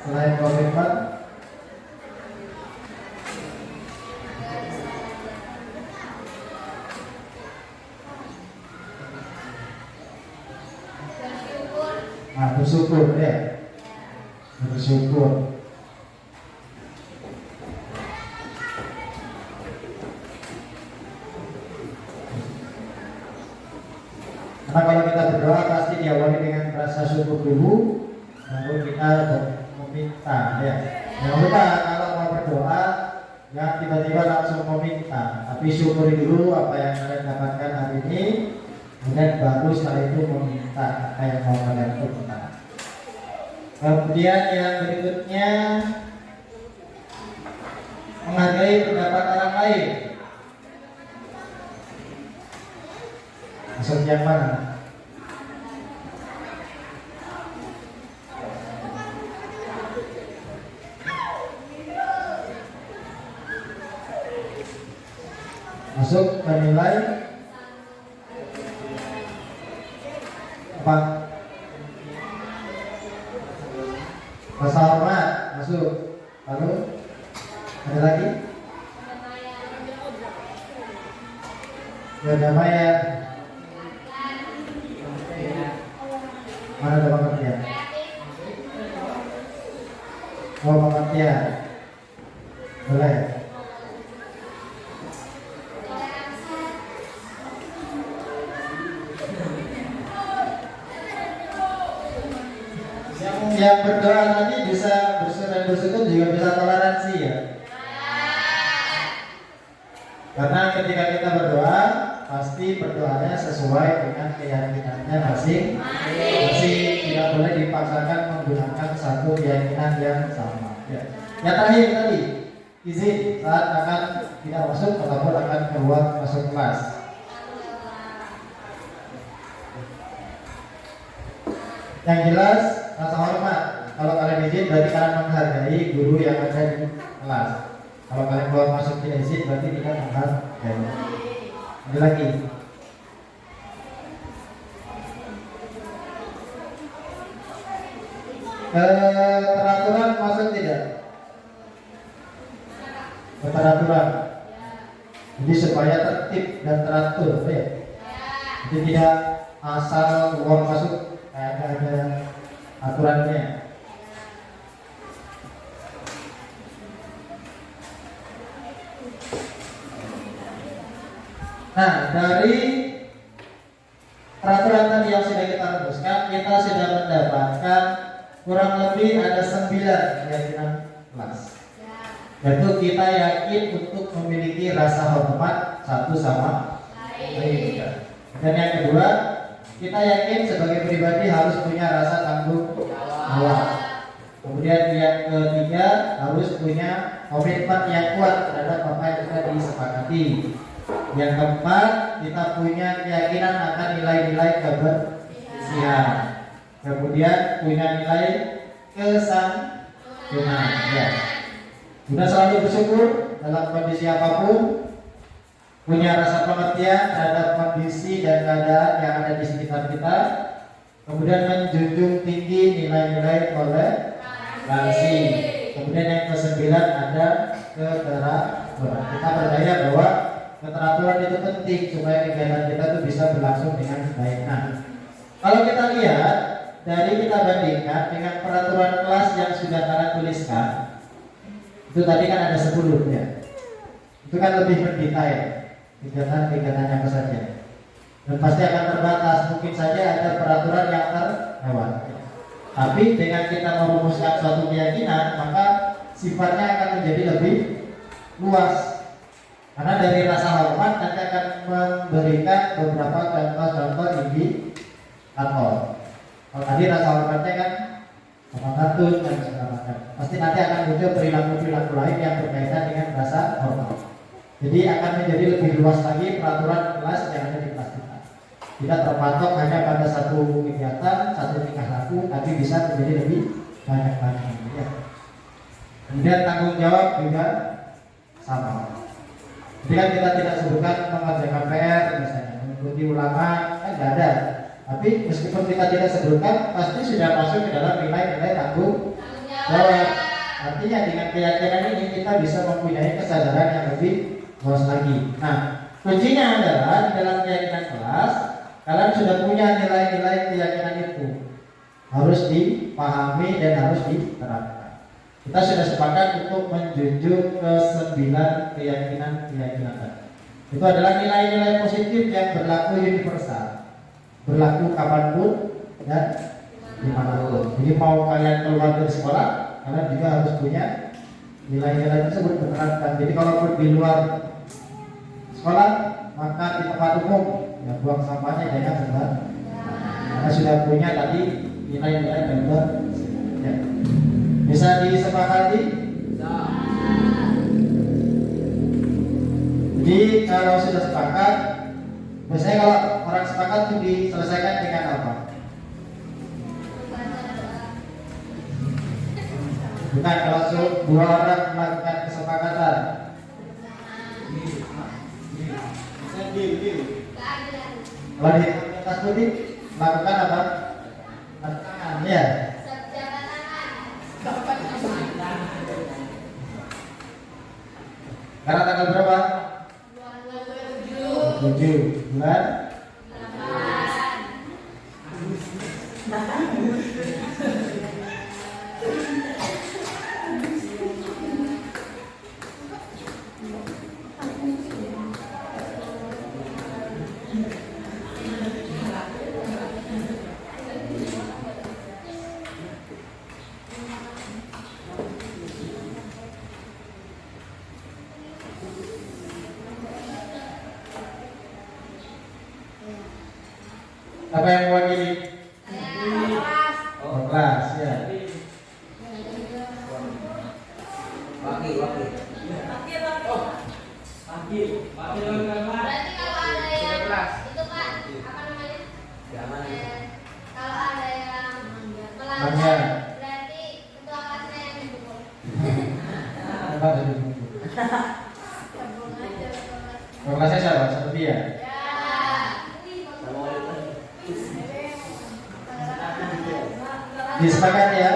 selain komitmen. Bersyukur ya, bersyukur. Karena kalau kita berdoa pasti diawali dengan rasa syukur dulu, baru kita meminta ya. Jangan lupa kalau mau berdoa jangan tiba-tiba langsung meminta, tapi syukuri dulu apa yang kalian dapatkan hari ini, kemudian baru setelah itu meminta apa yang mau kalian minta. Kemudian yang berikutnya menghargai pendapat orang lain. Maksud yang mana? Masuk menilai apa? Rasa hormat masuk. Lalu ada lagi? Kedamaian. Mana ada pengertian? Oh, pengertian. Boleh. Yang berdoa tadi bisa bersyukur juga bisa toleransi ya. Karena ketika kita berdoa pasti berdoanya sesuai dengan keyakinannya masing-masing. Tidak boleh dipaksakan menggunakan satu keyakinan yang sama ya. Yang terakhir tadi izin saat akan tidak masuk ataupun akan keluar masuk kelas. Yang jelas rasa hormat. Kalau kalian izin berarti kalian menghargai guru yang ada di kelas. Kalau kalian keluar masuk tidak izin berarti tidak menghargai. Ada lagi. Peraturan masuk tidak? Peraturan. Jadi supaya tertib dan teratur ya. Jadi tidak asal uang masuk kayak ada aturannya. Nah, dari peraturan tadi yang sudah kita rumuskan, kita sudah mendapatkan kurang lebih ada 9 keyakinan kelas. Yaitu kita yakin untuk memiliki rasa hormat satu sama lain. Dan yang kedua, kita yakin sebagai pribadi harus punya rasa tanggung jawab. Kemudian yang ketiga, harus punya komitmen yang kuat terhadap apa yang sudah disepakati. Yang keempat, kita punya keyakinan akan nilai-nilai kebersihan. Kemudian punya nilai kesantunan. Ya. Guna selalu bersyukur dalam kondisi apapun, punya rasa pengertian terhadap kondisi dan keadaan yang ada di sekitar kita, kemudian menjunjung tinggi nilai-nilai toleransi. Kemudian yang kesembilan ada keteraturan. Kita percaya bahwa keteraturan itu penting supaya kegiatan kita itu bisa berlangsung dengan baik. Nah, kalau kita lihat dari kita bandingkan dengan peraturan kelas yang sudah kalian tuliskan, itu tadi kan ada 10 ya. Itu kan lebih mendetail kegiatan-kegiatannya apa saja. Dan pasti akan terbatas, mungkin saja ada peraturan yang terlewat. Tapi dengan kita merumuskan suatu keyakinan, maka sifatnya akan menjadi lebih luas. Karena dari rasa hormat nanti akan memberikan beberapa contoh-contoh indikator. Kalau tadi rasa hormatnya kan santun dan segala macam. Pasti nanti akan muncul perilaku-perilaku lain yang berkaitan dengan rasa hormat. Jadi akan menjadi lebih luas lagi peraturan kelas yang ada di kelas kita. Tidak terpatok hanya pada satu kegiatan, satu tingkah laku, tapi bisa menjadi lebih banyak lagi. Ya. Kemudian tanggung jawab juga sama. Jadi kan kita tidak sebutkan mengerjakan PR misalnya, mengikuti ulangan, kan tidak ada. Tapi meskipun kita tidak sebutkan, pasti sudah masuk ke dalam nilai-nilai tanggung jawab. Artinya dengan keyakinan ini kita bisa mempunyai kesadaran yang lebih luas lagi. Nah, kuncinya adalah di dalam keyakinan kelas, kalian sudah punya nilai-nilai keyakinan itu, harus dipahami dan harus diterapkan. Kita sudah sepakat untuk menjunjung ke 9 keyakinan tadi. Itu adalah nilai-nilai positif yang berlaku universal, berlaku kapanpun dan dimanapun. Jadi mau kalian keluar dari sekolah, kalian juga harus punya nilai-nilai tersebut menerapkan. Jadi kalau di luar sekolah, maka di tempat umum ya buang sampahnya jangan sembarangan. Karena sudah punya tadi nilai-nilai dan ya. Bisa disepakati? Jadi kalau sudah sepakat, biasanya kalau orang sepakat itu diselesaikan dengan apa? Bukan, kalau dua orang melakukan kesepakatan. Kalau di atas putih melakukan apa? Tangan, ya. Karena tanggal berapa? 27 bulan 8. Apa yang mewakili? Oh, kelas ya. Wakil. Berarti kalau ada yang itu kan apa namanya? Kalau ada yang melanggar, berarti ketua kelasnya yang dipukul. Kelasnya siapa? Seperti ya? Disepakati ya?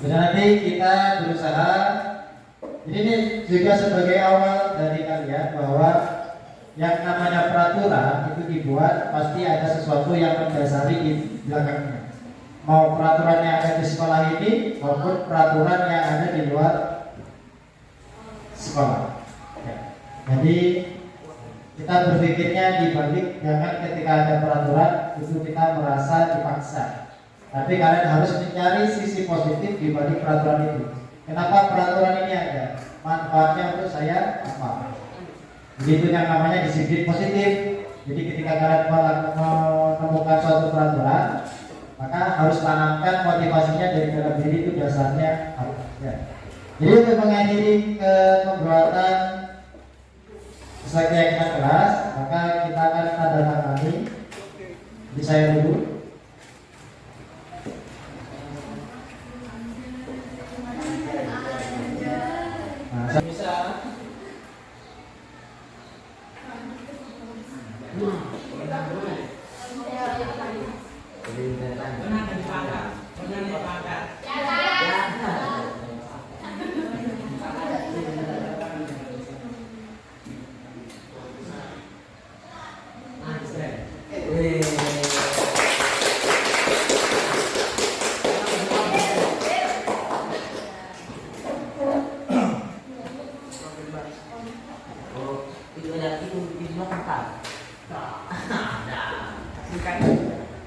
Dan nanti kita berusaha. Ini juga sebagai awal dari kalian bahwa yang namanya peraturan itu dibuat pasti ada sesuatu yang mendasari di belakangnya. Mau peraturan yang ada di sekolah ini maupun peraturan yang ada di luar sekolah. Ya. Jadi kita berpikirnya dibalik, jangan ketika ada peraturan itu kita merasa dipaksa. Tapi kalian harus mencari sisi positif di balik peraturan itu. Kenapa peraturan ini ada? Manfaatnya untuk saya apa? Begitu yang namanya disiplin positif. Jadi ketika kalian menemukan suatu peraturan, maka harus tanamkan motivasinya dari dalam diri itu dasarnya apa? Ya. Jadi untuk mengakhiri pembuatan sesuai keyakinan kelas, maka kita akan tanda tangani. Jadi saya dulu.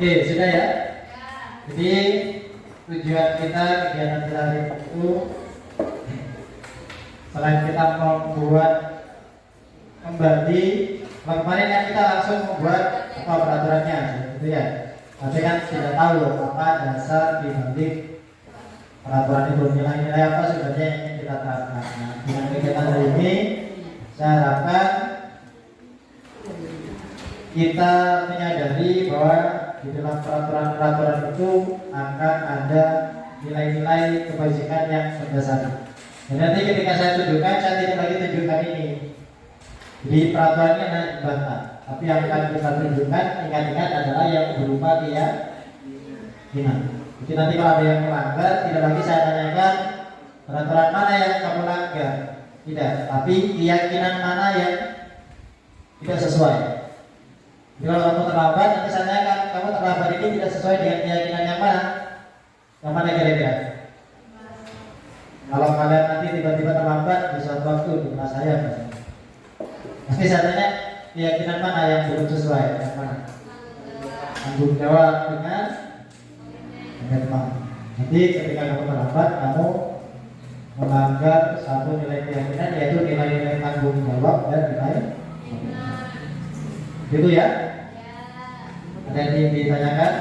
Oke, sudah ya. Ya. Jadi tujuan kita kegiatan kita hari itu selain kita membuat kembali kemarin kan kita langsung membuat apa peraturannya gitu ya. Tapi kan tidak tahu apa dasar dibalik peraturan itu, nilai-nilai apa sebenarnya yang ingin kita terapkan. Nah, dengan kegiatan hari ini saya harapkan kita menyadari bahwa di dalam peraturan-peraturan itu akan ada nilai-nilai kebajikan yang mendasari. Dan nanti ketika saya tunjukkan, saya tidak lagi tunjukkan ini. Jadi peraturannya hanya dibantah. Tapi yang akan kita tunjukkan, ingat-ingat adalah yang berupa keyakinan. Jadi nanti kalau ada yang melanggar, tidak lagi saya tanyakan peraturan mana yang kamu langgar. Tidak, tapi keyakinan mana yang tidak sesuai. Jadi kalau kamu terlambat, nanti saya tanyakan kamu terlambat ini tidak sesuai dengan keyakinan yang mana? Yang mana kira-kira? Kalau kalian nanti tiba-tiba terlambat di suatu waktu di kelas saya, pasti saya tanya keyakinan mana yang belum sesuai, yang mana? Tanggung jawab dengan komitmen. Nanti ketika kamu terlambat, kamu melanggar satu nilai keyakinan, yaitu nilai-nilai tanggung jawab dan nilai komitmen. Gitu ya? Ada yang ditanyakan?